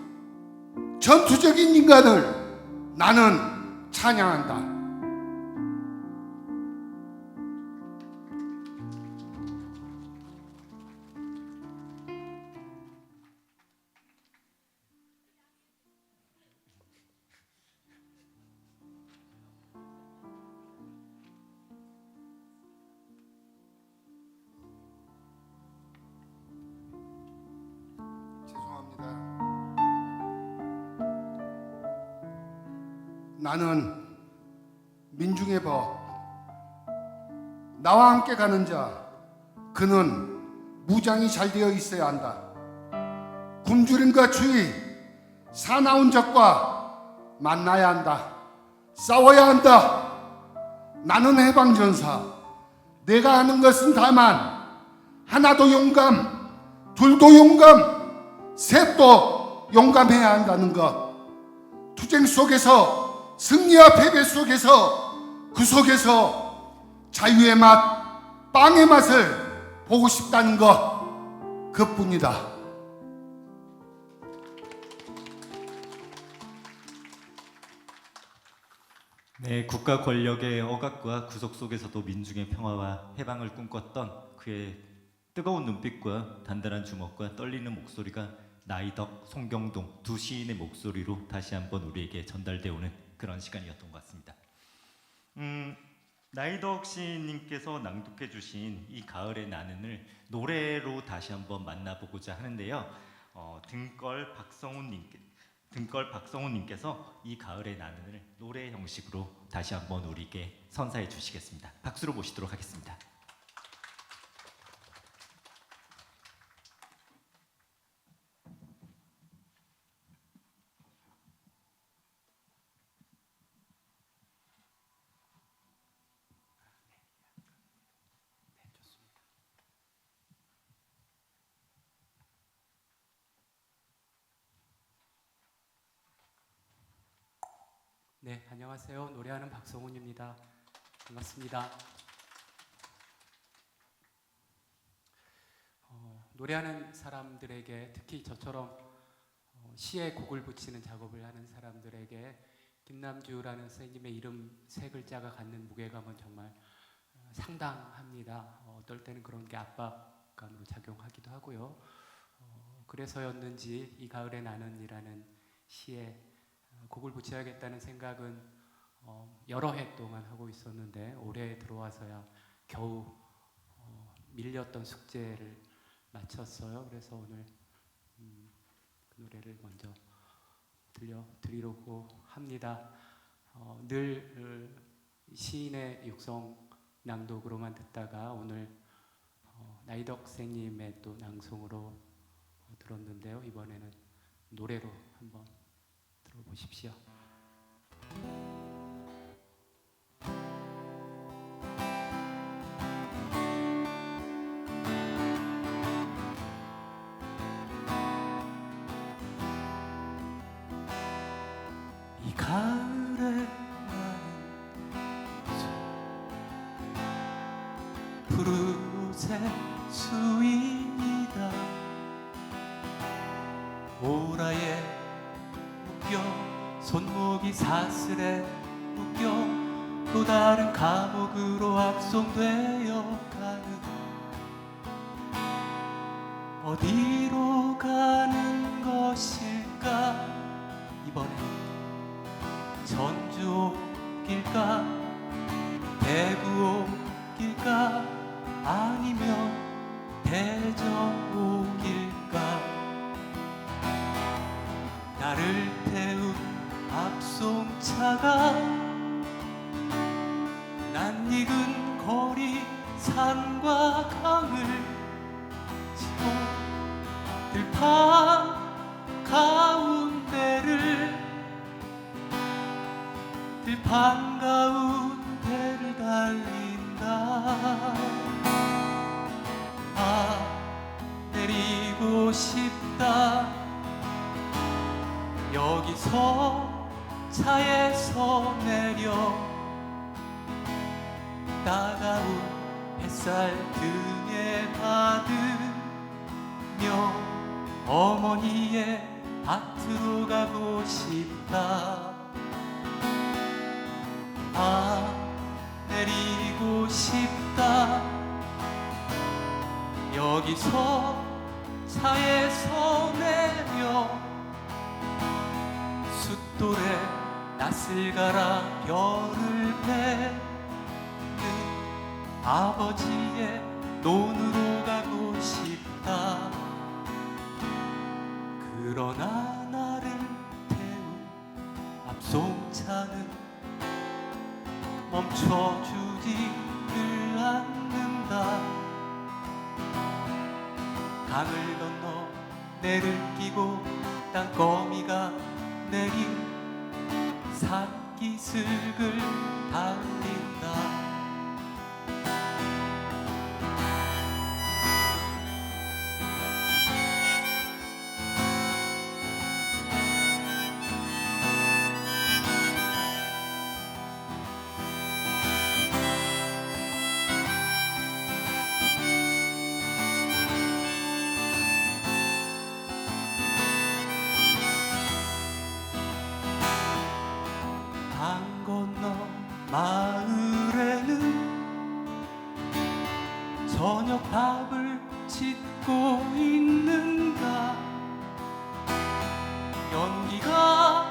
전투적인 인간을 나는 찬양한다. 나는 민중의 벗, 나와 함께 가는 자, 그는 무장이 잘 되어 있어야 한다. 굶주림과 추위, 사나운 적과 만나야 한다. 싸워야 한다. 나는 해방전사. 내가 하는 것은 다만 하나도 용감, 둘도 용감, 셋도 용감해야 한다는 것. 투쟁 속에서, 승리와 패배 속에서, 그 속에서 자유의 맛, 빵의 맛을 보고 싶다는 것, 그뿐이다. 네, 국가 권력의 억압과 구속 속에서도 민중의 평화와 해방을 꿈꿨던 그의 뜨거운 눈빛과 단단한 주먹과 떨리는 목소리가 나이덕, 송경동 두 시인의 목소리로 다시 한번 우리에게 전달되어 오는 그런 시간이었던 것 같습니다. 나이덕 시인님께서 낭독해 주신 이 가을의 나는을 노래로 다시 한번 만나보고자 하는데요. 등걸 박성훈님께서 이 가을의 나는을 노래 형식으로 다시 한번 우리에게 선사해 주시겠습니다. 박수로 모시도록 하겠습니다. 네, 안녕하세요. 노래하는 박성훈입니다. 반갑습니다. 노래하는 사람들에게, 특히 저처럼 시에 곡을 붙이는 작업을 하는 사람들에게 김남주라는 선생님의 이름 세 글자가 갖는 무게감은 정말 상당합니다. 어떨 때는 그런 게 압박감으로 작용하기도 하고요. 그래서였는지 이 가을의 나는이라는 시에 곡을 붙여야겠다는 생각은 여러 해 동안 하고 있었는데 올해 들어와서야 겨우 밀렸던 숙제를 마쳤어요. 그래서 오늘 그 노래를 먼저 들려드리려고 합니다. 늘 시인의 육성 낭독으로만 듣다가 오늘 나이덕 선생님의 또 낭송으로 들었는데요. 이번에는 노래로 한번 들어보십시오. 이 가을에 나는 푸르새 수입니다. 오라에 묶여 손목이 사슬에 묶여 또 다른 감옥으로 압송되어 가는, 어디로 가는 것일까? 이번엔 전주 길까 대구 길까 아니면 대전 길까? 나를 태운 앞송차가 낯익은 거리 산과 강을 지고 들판 가운데를 들판 가운데를 달린다. 내리고 싶다. 여기서 차에서 내려 따가운 햇살 등에 받으며 어머니의 밭으로 가고 싶다. 내리고 싶다. 여기서 차에서 내려 숫돌에 낯을 갈아 별을 빼는 아버지의 논으로 가고 싶다. 그러나 나를 태운 앞송차는 멈춰주지를 않는다. 강을 건너 내를 끼고 땅거미가 내린 산기슭을 달린다. 강 건너 마을에는 저녁 밥을 짓고 있는가. 연기가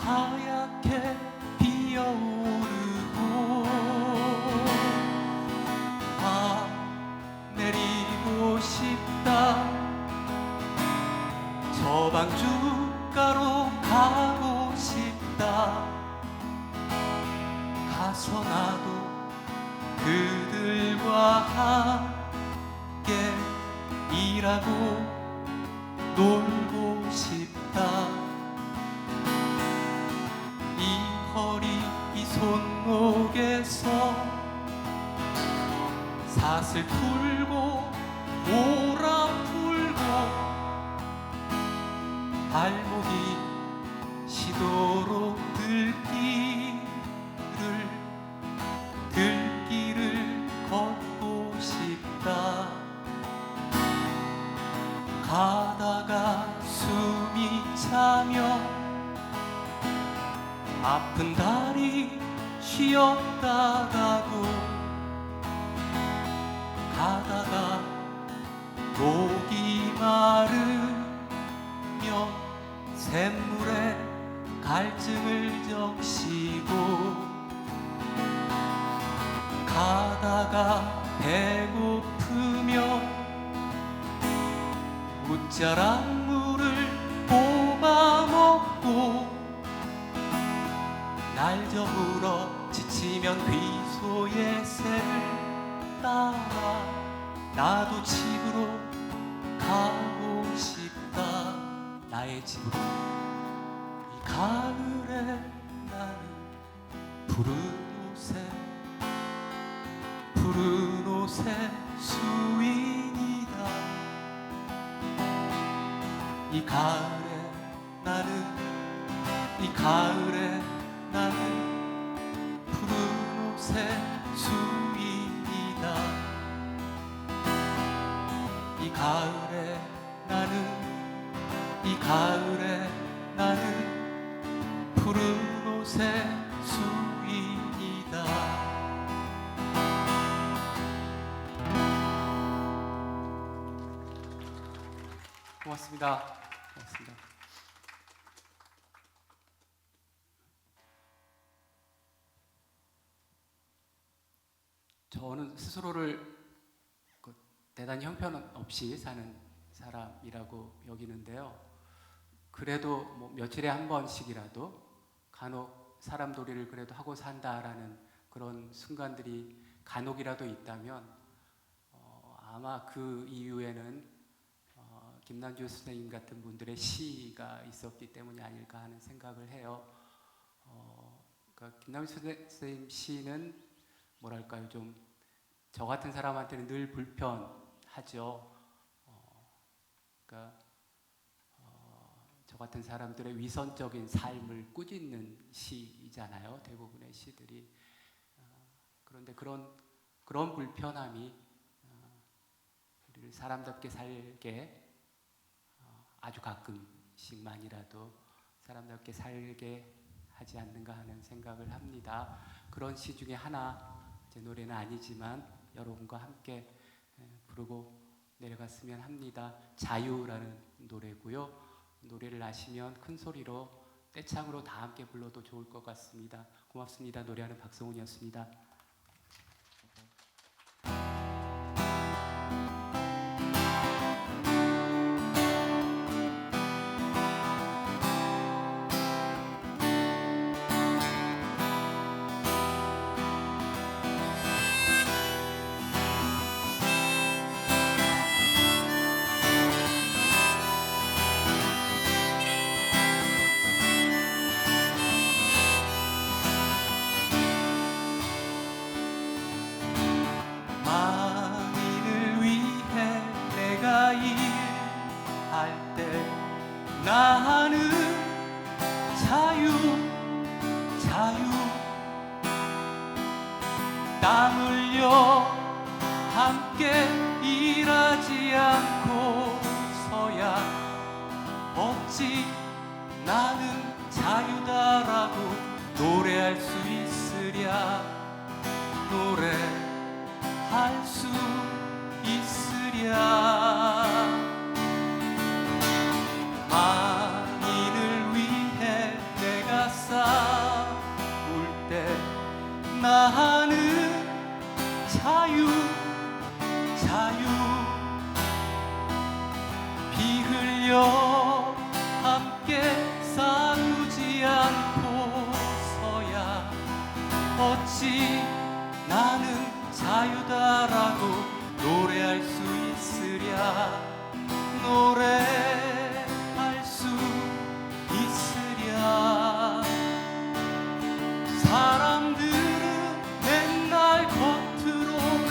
하얗게 피어오르고 내리고 싶다. 저방주가로 가고 싶다. 가서 나도 그들과 함께 일하고 놀고 싶다. 이 허리 이 손목에서 사슬 풀고 오라 풀고 발목이 시도로 들길을 걷고 싶다. 가다가 숨이 차며 아픈 다리 쉬었다 가고 가다가 목이 마르며 샘물에 갈증을 적시고 가다가 배고프며 웃자란 물을 뽑아 먹고 날 저물어 지치면 귀소의 새를 따라 나도 집으로 가고 싶다. 나의 집으로. 이 가을에 나는 푸른 옷의 수인이다. 이 가을에 나는 푸른 옷의 수인이다. 이 가을에 나는 푸른 옷의 수인이다. 고맙습니다. 고맙습니다. 저는 스스로를 대단히 형편없이 사는 사람이라고 여기는데요. 그래도 뭐 며칠에 한 번씩이라도 간혹 사람 도리를 그래도 하고 산다라는 그런 순간들이 간혹이라도 있다면 아마 그 이유에는 김남주 선생님 같은 분들의 시가 있었기 때문이 아닐까 하는 생각을 해요. 그러니까 김남주 선생님 시는 뭐랄까요, 좀 저 같은 사람한테는 늘 불편하죠. 그러니까 저 같은 사람들의 위선적인 삶을 꾸짖는 시이잖아요, 대부분의 시들이. 그런데 그런 불편함이 우리를 사람답게 살게, 아주 가끔씩만이라도 사람답게 살게 하지 않는가 하는 생각을 합니다. 그런 시 중에 하나, 제 노래는 아니지만 여러분과 함께 부르고 내려갔으면 합니다. 자유라는 노래고요. 노래를 아시면 큰 소리로 떼창으로 다 함께 불러도 좋을 것 같습니다. 고맙습니다. 노래하는 박성훈이었습니다. 나는 자유 땀 흘려 함께 일하지 않고서야 어찌 나는 자유다라고 노래할 수 있으랴. 노래할 수 있으랴. 만인을 위해 내가 싸울 때 나는 자유 피 흘려 함께 싸우지 않고서야 어찌 나는 자유다라고 노래할 수 있으랴. 노래할 수 있으랴. 사람들은 맨날 겉으로는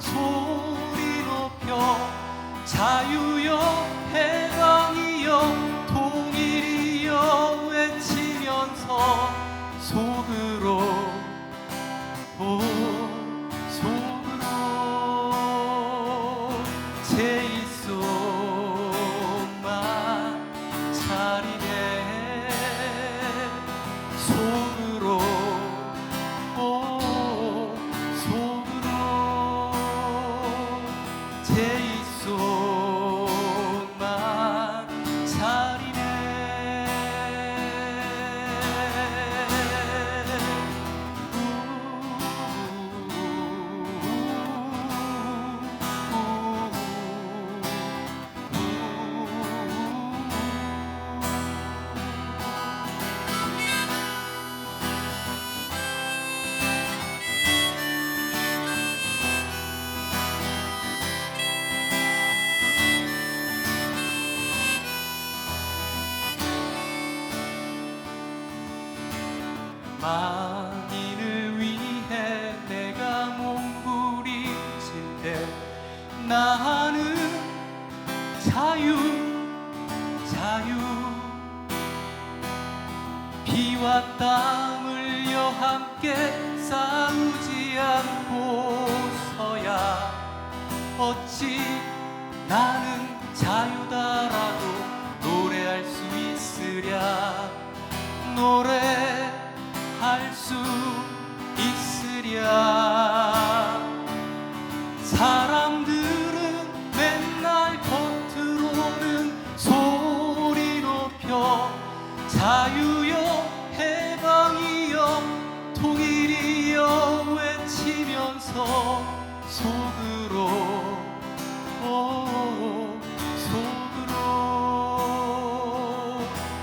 소리 높여 자유여 해방이여 통일 나는 자유 피와 땀 흘려 함께 싸우지 않고서야 어찌 나는 자유다라고 노래할 수 있으랴 노래할 수 있으랴 사람들은 맨날 겉으로는 소리 높여 자유여 해방이여 통일이여 외치면서 속으로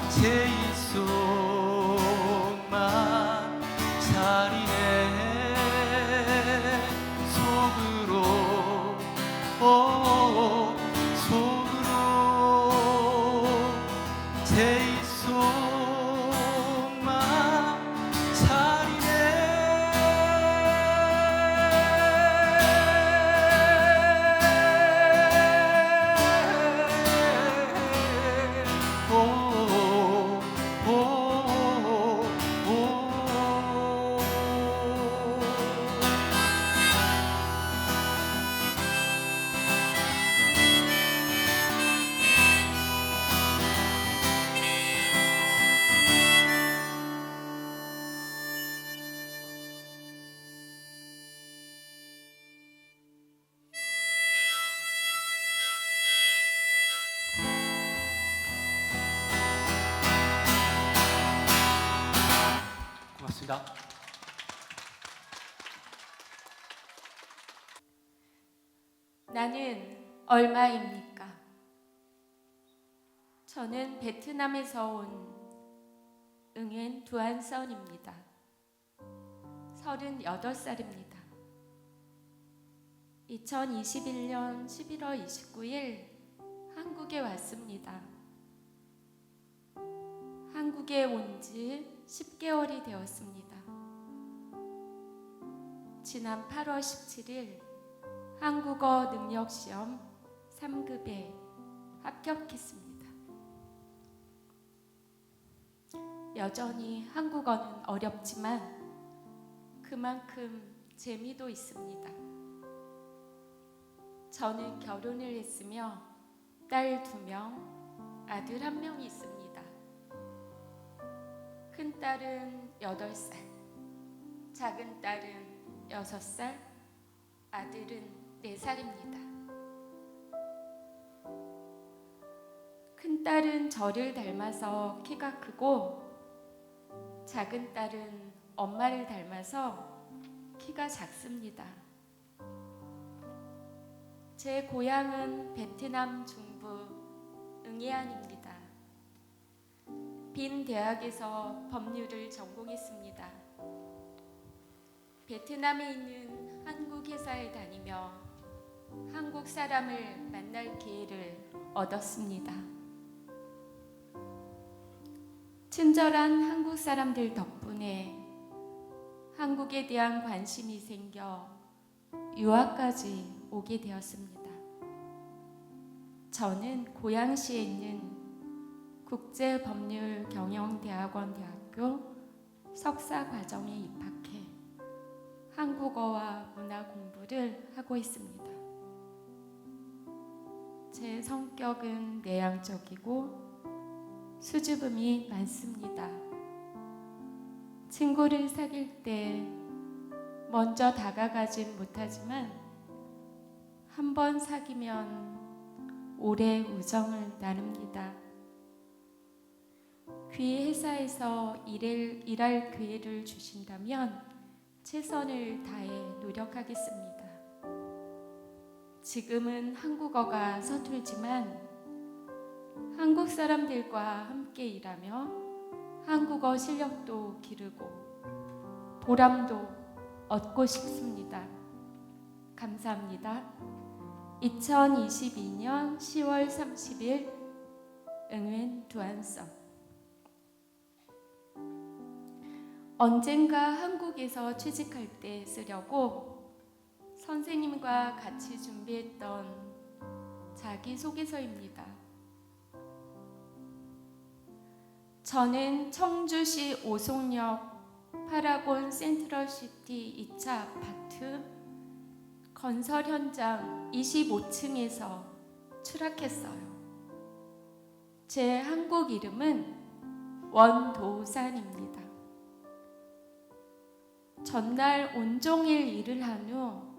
제이 속만 차리네 속으로 제이 속만 고맙습니다. 나는 얼마입니까? 저는 베트남에서 온 응엔 두안선입니다. 38살입니다. 2021년 11월 29일 한국에 왔습니다. 한국에 온 지 10개월이 되었습니다. 지난 8월 17일 한국어 능력시험 3급에 합격했습니다. 여전히 한국어는 어렵지만 그만큼 재미도 있습니다. 저는 결혼을 했으며 딸 2명, 아들 1명이 있습니다. 큰 딸은 8살, 작은 딸은 6살, 아들은 4살입니다. 큰 딸은 저를 닮아서 키가 크고 작은 딸은 엄마를 닮아서 키가 작습니다. 제 고향은 베트남 중부 응해안입니다. 빈 대학에서 법률을 전공했습니다. 베트남에 있는 한국 회사에 다니며 한국 사람을 만날 기회를 얻었습니다. 친절한 한국 사람들 덕분에 한국에 대한 관심이 생겨 유학까지 오게 되었습니다. 저는 고양시에 있는 국제법률경영대학원 대학교 석사 과정에 입학해 한국어와 문화 공부를 하고 있습니다. 제 성격은 내향적이고 수줍음이 많습니다. 친구를 사귈 때 먼저 다가가진 못하지만 한 번 사귀면 오래 우정을 나눕니다. 귀 회사에서 일할 기회를 주신다면 최선을 다해 노력하겠습니다. 지금은 한국어가 서툴지만 한국 사람들과 함께 일하며 한국어 실력도 기르고 보람도 얻고 싶습니다. 감사합니다. 2022년 10월 30일 응엔 두안선. 언젠가 한국에서 취직할 때 쓰려고 선생님과 같이 준비했던 자기소개서입니다. 저는 청주시 오송역 파라곤 센트럴시티 2차 아파트 건설 현장 25층에서 추락했어요. 제 한국 이름은 원도산입니다. 전날 온종일 일을 한 후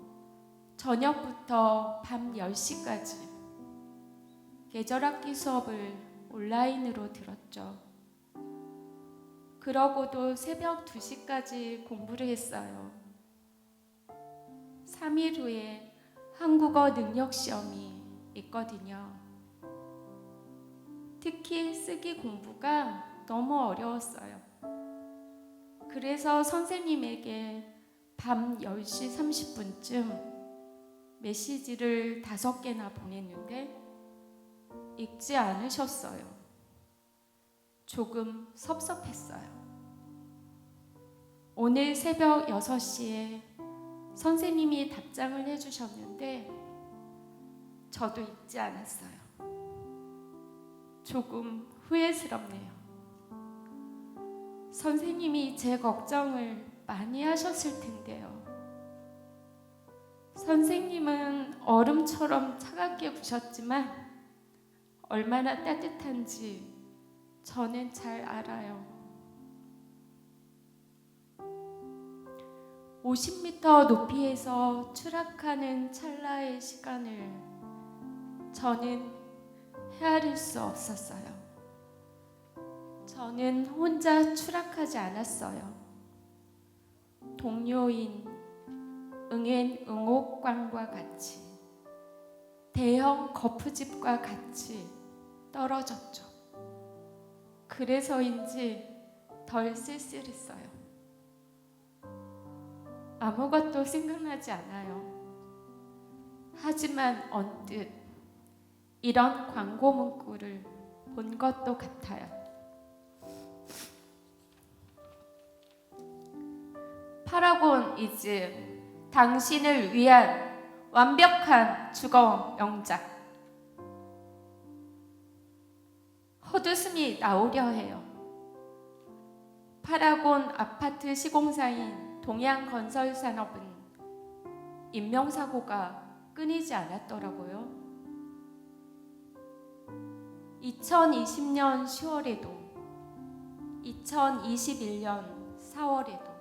저녁부터 밤 10시까지 계절학기 수업을 온라인으로 들었죠. 그러고도 새벽 2시까지 공부를 했어요. 3일 후에 한국어 능력 시험이 있거든요. 특히 쓰기 공부가 너무 어려웠어요. 그래서 선생님에게 밤 10시 30분쯤 메시지를 5개나 보냈는데 읽지 않으셨어요. 조금 섭섭했어요. 오늘 새벽 6시에 선생님이 답장을 해주셨는데 저도 읽지 않았어요. 조금 후회스럽네요. 선생님이 제 걱정을 많이 하셨을 텐데요. 선생님은 얼음처럼 차갑게 구셨지만 얼마나 따뜻한지 저는 잘 알아요. 50m 높이에서 추락하는 찰나의 시간을 저는 헤아릴 수 없었어요. 저는 혼자 추락하지 않았어요. 동료인 응앤응옥광과 같이 대형 거푸집과 같이 떨어졌죠. 그래서인지 덜 쓸쓸했어요. 아무것도 생각나지 않아요. 하지만 언뜻 이런 광고 문구를 본 것도 같아요. 파라곤 이즈 당신을 위한 완벽한 주거 명작. 헛웃음이 나오려 해요. 파라곤 아파트 시공사인 동양건설산업은 인명사고가 끊이지 않았더라고요. 2020년 10월에도 2021년 4월에도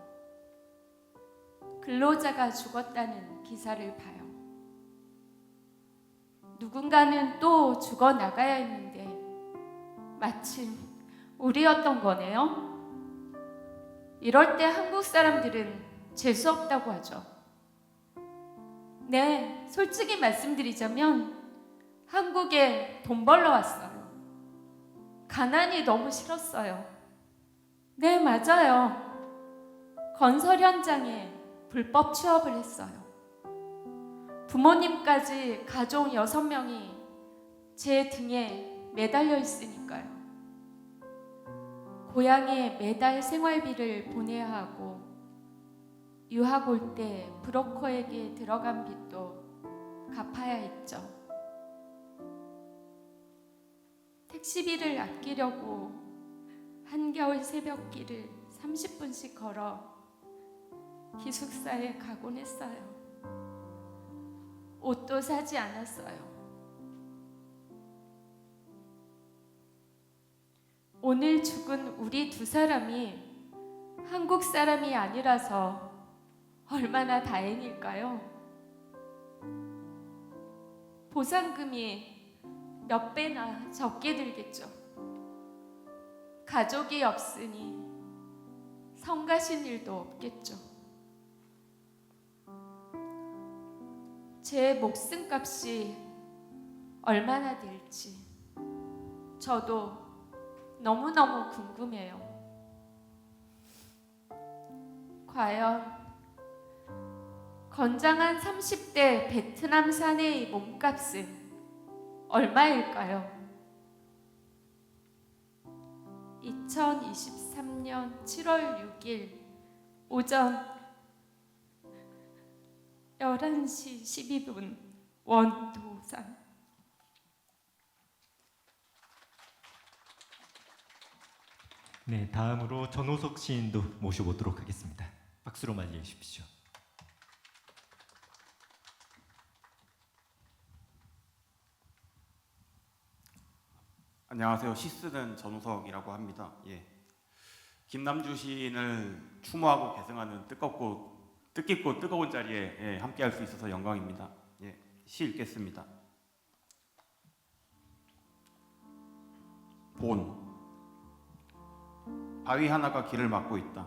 근로자가 죽었다는 기사를 봐요. 누군가는 또 죽어나가야 했는데 마침 우리였던 거네요. 이럴 때 한국 사람들은 재수없다고 하죠. 네, 솔직히 말씀드리자면 한국에 돈 벌러 왔어요. 가난이 너무 싫었어요. 네, 맞아요. 건설 현장에 불법 취업을 했어요. 부모님까지 가족 6명이 제 등에 매달려 있으니까요. 고향에 매달 생활비를 보내야 하고 유학 올 때 브로커에게 들어간 빚도 갚아야 했죠. 택시비를 아끼려고 한겨울 새벽길을 30분씩 걸어 기숙사에 가곤 했어요. 옷도 사지 않았어요. 오늘 죽은 우리 2사람이 한국 사람이 아니라서 얼마나 다행일까요? 보상금이 몇 배나 적게 들겠죠. 가족이 없으니 성 가신 일도 없겠죠. 제 목숨값이 얼마나 될지 저도 너무너무 궁금해요. 과연 건장한 30대 베트남 사내의 몸값은 얼마일까요? 2023년 7월 6일 오전 11시 12분 원도산. 네, 다음으로 전호석 시인도 모셔보도록 하겠습니다. 박수로 맞이해 주십시오. 안녕하세요. 시 쓰는 전우석이라고 합니다. 예. 김남주 시인을 추모하고 계승하는 뜻깊고 뜨거운 자리에 함께할 수 있어서 영광입니다. 예. 시 읽겠습니다. 본. 바위 하나가 길을 막고 있다.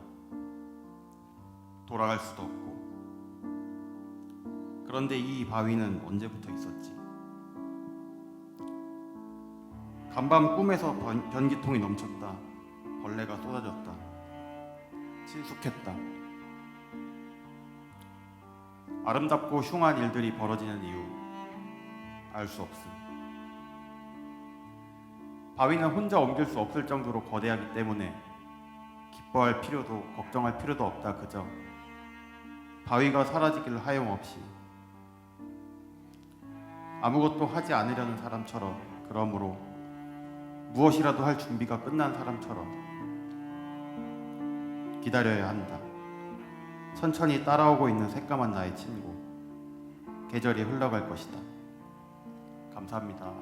돌아갈 수도 없고. 그런데 이 바위는 언제부터 있었지? 간밤 꿈에서 변기통이 넘쳤다. 벌레가 쏟아졌다. 친숙했다. 아름답고 흉한 일들이 벌어지는 이유 알 수 없음. 바위는 혼자 옮길 수 없을 정도로 거대하기 때문에 기뻐할 필요도 걱정할 필요도 없다. 그저 바위가 사라지길 하염없이 아무것도 하지 않으려는 사람처럼, 그러므로 무엇이라도 할 준비가 끝난 사람처럼 기다려야 한다. 천천히 따라오고 있는 새까만 나의 친구. 계절이 흘러갈 것이다. 감사합니다.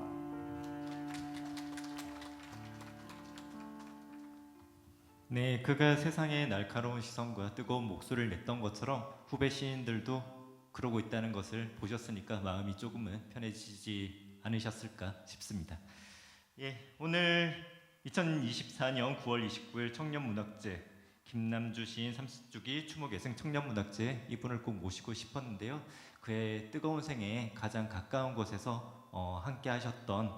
네, 그가 세상에 날카로운 시선과 뜨거운 목소리를 냈던 것처럼 후배 시인들도 그러고 있다는 것을 보셨으니까 마음이 조금은 편해지지 않으셨을까 싶습니다. 예, 오늘 2024년 9월 29일 청년문학제 김남주 시인 30주기 추모계승 청년문학제 이분을 꼭 모시고 싶었는데요. 그의 뜨거운 생애에 가장 가까운 곳에서 함께 하셨던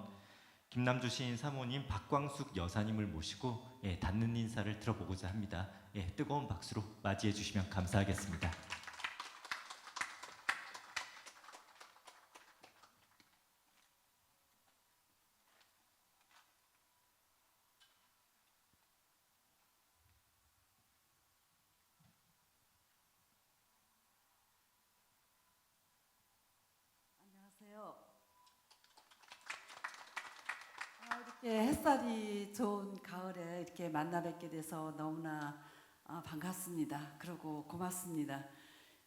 김남주 시인 사모님 박광숙 여사님을 모시고 닿는 인사를 들어보고자 합니다. 뜨거운 박수로 맞이해 주시면 감사하겠습니다. 안녕하세요. 이렇게 햇살이 좋은 가을에 이렇게 만나 뵙게 돼서 너무나 반갑습니다. 그리고 고맙습니다.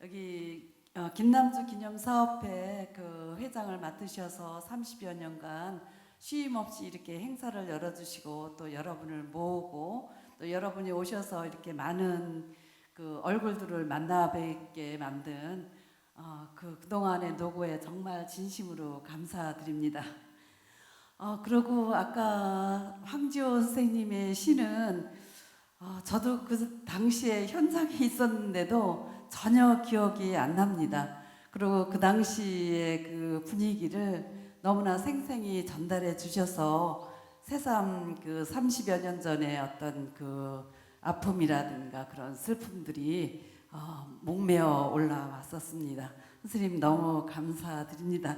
여기 김남주 기념사업회 그 회장을 맡으셔서 30여 년간 쉼 없이 이렇게 행사를 열어주시고 또 여러분을 모으고 또 여러분이 오셔서 이렇게 많은 그 얼굴들을 만나 뵙게 만든 그동안의 노고에 정말 진심으로 감사드립니다. 그리고 아까 황지호 선생님의 시는 저도 그 당시에 현장에 있었는데도 전혀 기억이 안 납니다. 그리고 그 당시의 그 분위기를 너무나 생생히 전달해 주셔서 새삼 그 30여 년 전에 어떤 그 아픔이라든가 그런 슬픔들이 목매어 올라왔었습니다. 선생님 너무 감사드립니다.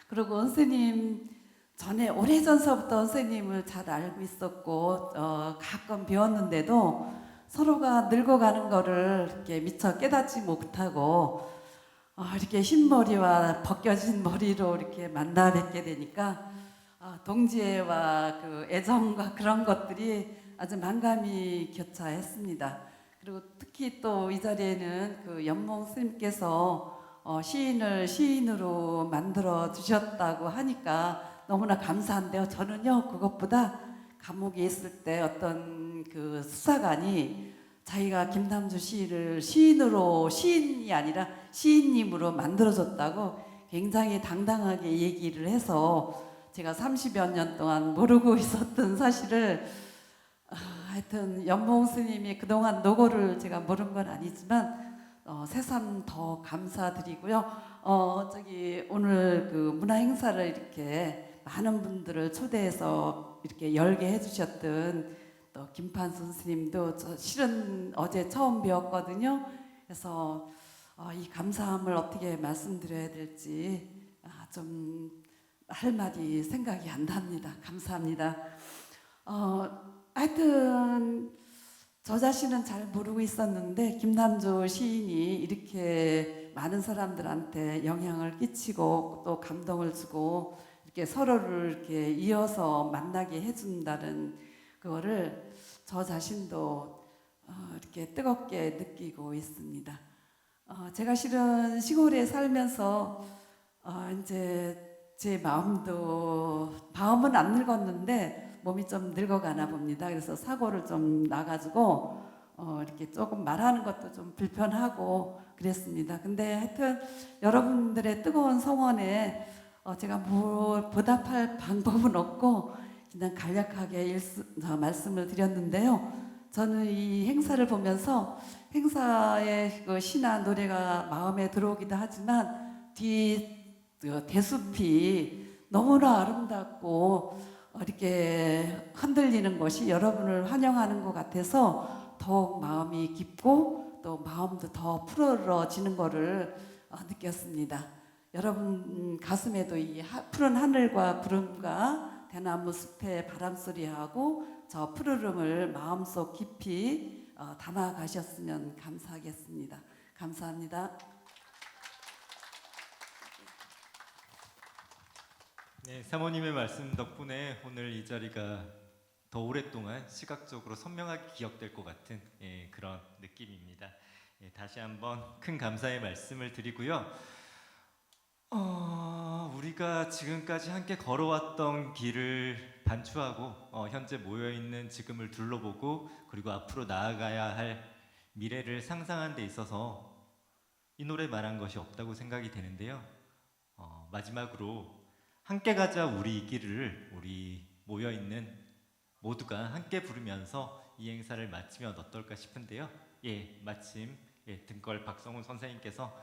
그리고 선생님 전에 오래전서부터 선생님을 잘 알고 있었고 가끔 배웠는데도 서로가 늙어가는 거를 이렇게 미처 깨닫지 못하고 이렇게 흰머리와 벗겨진 머리로 이렇게 만나 뵙게 되니까 동지애와 그 애정과 그런 것들이 아주 만감이 교차했습니다. 그리고 특히 또 이 자리에는 그 연몽 스님께서 시인을 시인으로 만들어 주셨다고 하니까 너무나 감사한데요. 저는요 그것보다 감옥에 있을 때 어떤 그 수사관이 자기가 김남주 시인을 시인이 아니라 시인님으로 만들어줬다고 굉장히 당당하게 얘기를 해서 제가 30여 년 동안 모르고 있었던 사실을 하여튼 연봉 스님이 그동안 노고를 제가 모른 건 아니지만 새삼 더 감사드리고요. 오늘 그 문화 행사를 이렇게 많은 분들을 초대해서 이렇게 열게 해주셨던 또 김판순 스님도 저 실은 어제 처음 배웠거든요. 그래서 이 감사함을 어떻게 말씀드려야 될지 좀 할 말이 생각이 안 납니다. 감사합니다. 하여튼 저 자신은 잘 모르고 있었는데 김남주 시인이 이렇게 많은 사람들한테 영향을 끼치고 또 감동을 주고 이렇게 서로를 이렇게 이어서 만나게 해준다는 그거를 저 자신도 이렇게 뜨겁게 느끼고 있습니다. 제가 실은 시골에 살면서 이제 제 마음은 안 늙었는데 몸이 좀 늙어가나 봅니다. 그래서 사고를 좀 나가지고 이렇게 조금 말하는 것도 좀 불편하고 그랬습니다. 근데 하여튼 여러분들의 뜨거운 성원에 제가 뭐 보답할 방법은 없고 그냥 간략하게 말씀을 드렸는데요. 저는 이 행사를 보면서 행사의 그 시나 노래가 마음에 들어오기도 하지만 대숲이 너무나 아름답고 이렇게 흔들리는 것이 여러분을 환영하는 것 같아서 더욱 마음이 깊고 또 마음도 더 푸르러지는 것을 느꼈습니다. 여러분 가슴에도 이 푸른 하늘과 구름과 대나무 숲의 바람소리하고 저 푸르름을 마음속 깊이 담아 가셨으면 감사하겠습니다. 감사합니다. 네, 사모님의 말씀 덕분에 오늘 이 자리가 더 오랫동안 시각적으로 선명하게 기억될 것 같은 그런 느낌입니다. 다시 한번 큰 감사의 말씀을 드리고요. 우리가 지금까지 함께 걸어왔던 길을 반추하고 현재 모여있는 지금을 둘러보고 그리고 앞으로 나아가야 할 미래를 상상하는 데 있어서 이 노래 말한 것이 없다고 생각이 되는데요. 마지막으로 함께 가자 우리 이 길을 우리 모여있는 모두가 함께 부르면서 이 행사를 마치면 어떨까 싶은데요. 마침 등걸 박성훈 선생님께서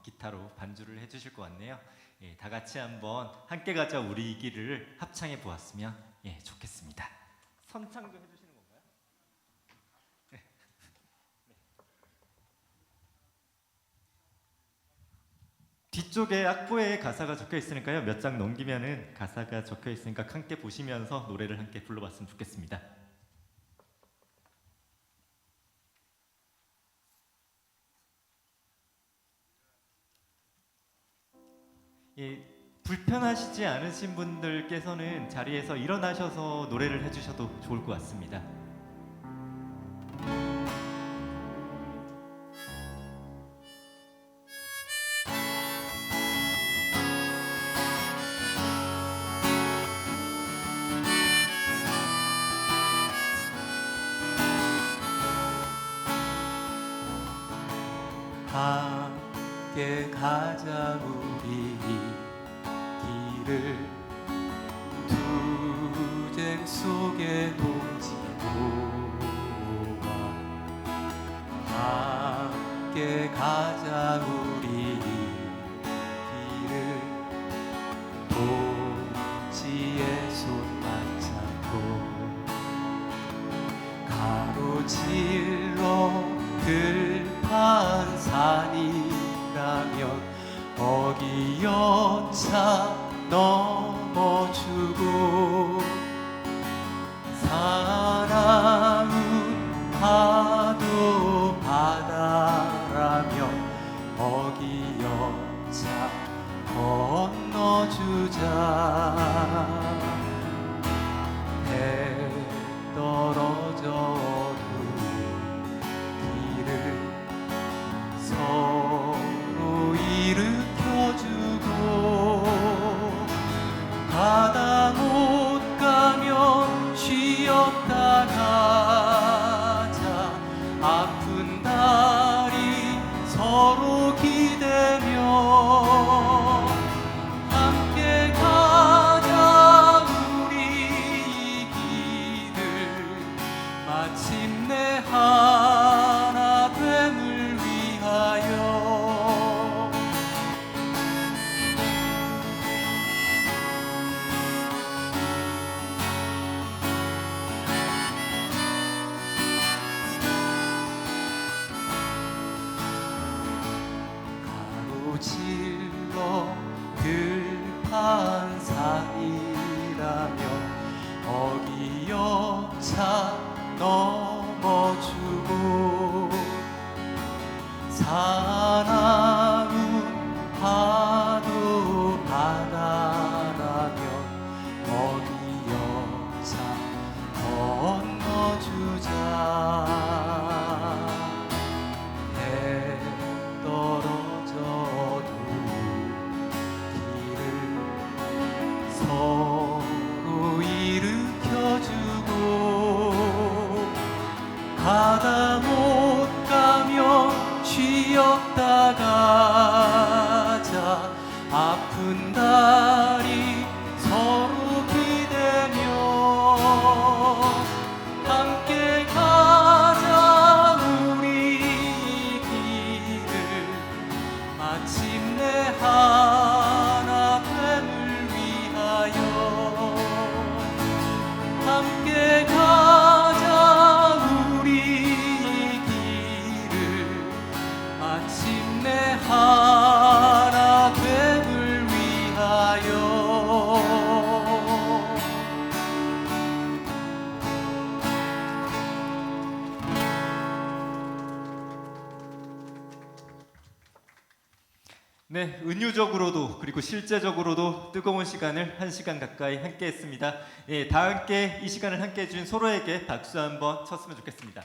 기타로 반주를 해주실 것 같네요. 다 같이 한번 함께 가자 우리 이 길을 합창해 보았으면 좋겠습니다. 선창도 해주시는 건가요? 뒤쪽에 악보에 가사가 적혀 있으니까요. 몇 장 넘기면은 가사가 적혀 있으니까 함께 보시면서 노래를 함께 불러봤으면 좋겠습니다. 불편하시지 않으신 분들께서는 자리에서 일어나셔서 노래를 해주셔도 좋을 것 같습니다. 함께 가자 우리 길을 투쟁 속에 동지고와 함께 가자 우리 길을 동지의 손 맞잡고 가로질러 들판 산이라면 거기 연차 넘어주고 사랑은 파도 바다라면 거기 연차 건너주자 해 떨어져 서로 일으켜주고 가다 못 가면 쉬었다 가자 아픈 다리 서로 기대며 함께 가자 우리 이 길을 마침내 하나 됨을 가로질러 들판 산이라면 거기 연차 넘어주 사나운 파도 바다라면 어디 여차 건너주자. 해 떨어져도 길을 서로 일으켜주고 가다 못 가면 쉬었다 가자. 아픈 다리 서로 기대며 함께 가자 우리 길을 마침내 하나됨을 위하여. 함께 가자 우리 길을 마침내 하나됨을 위하여. 네, 은유적으로도 그리고 실제적으로도 뜨거운 시간을 1시간 가까이 함께했습니다. 예, 다 함께 이 시간을 함께해 준 서로에게 박수 한번 쳤으면 좋겠습니다.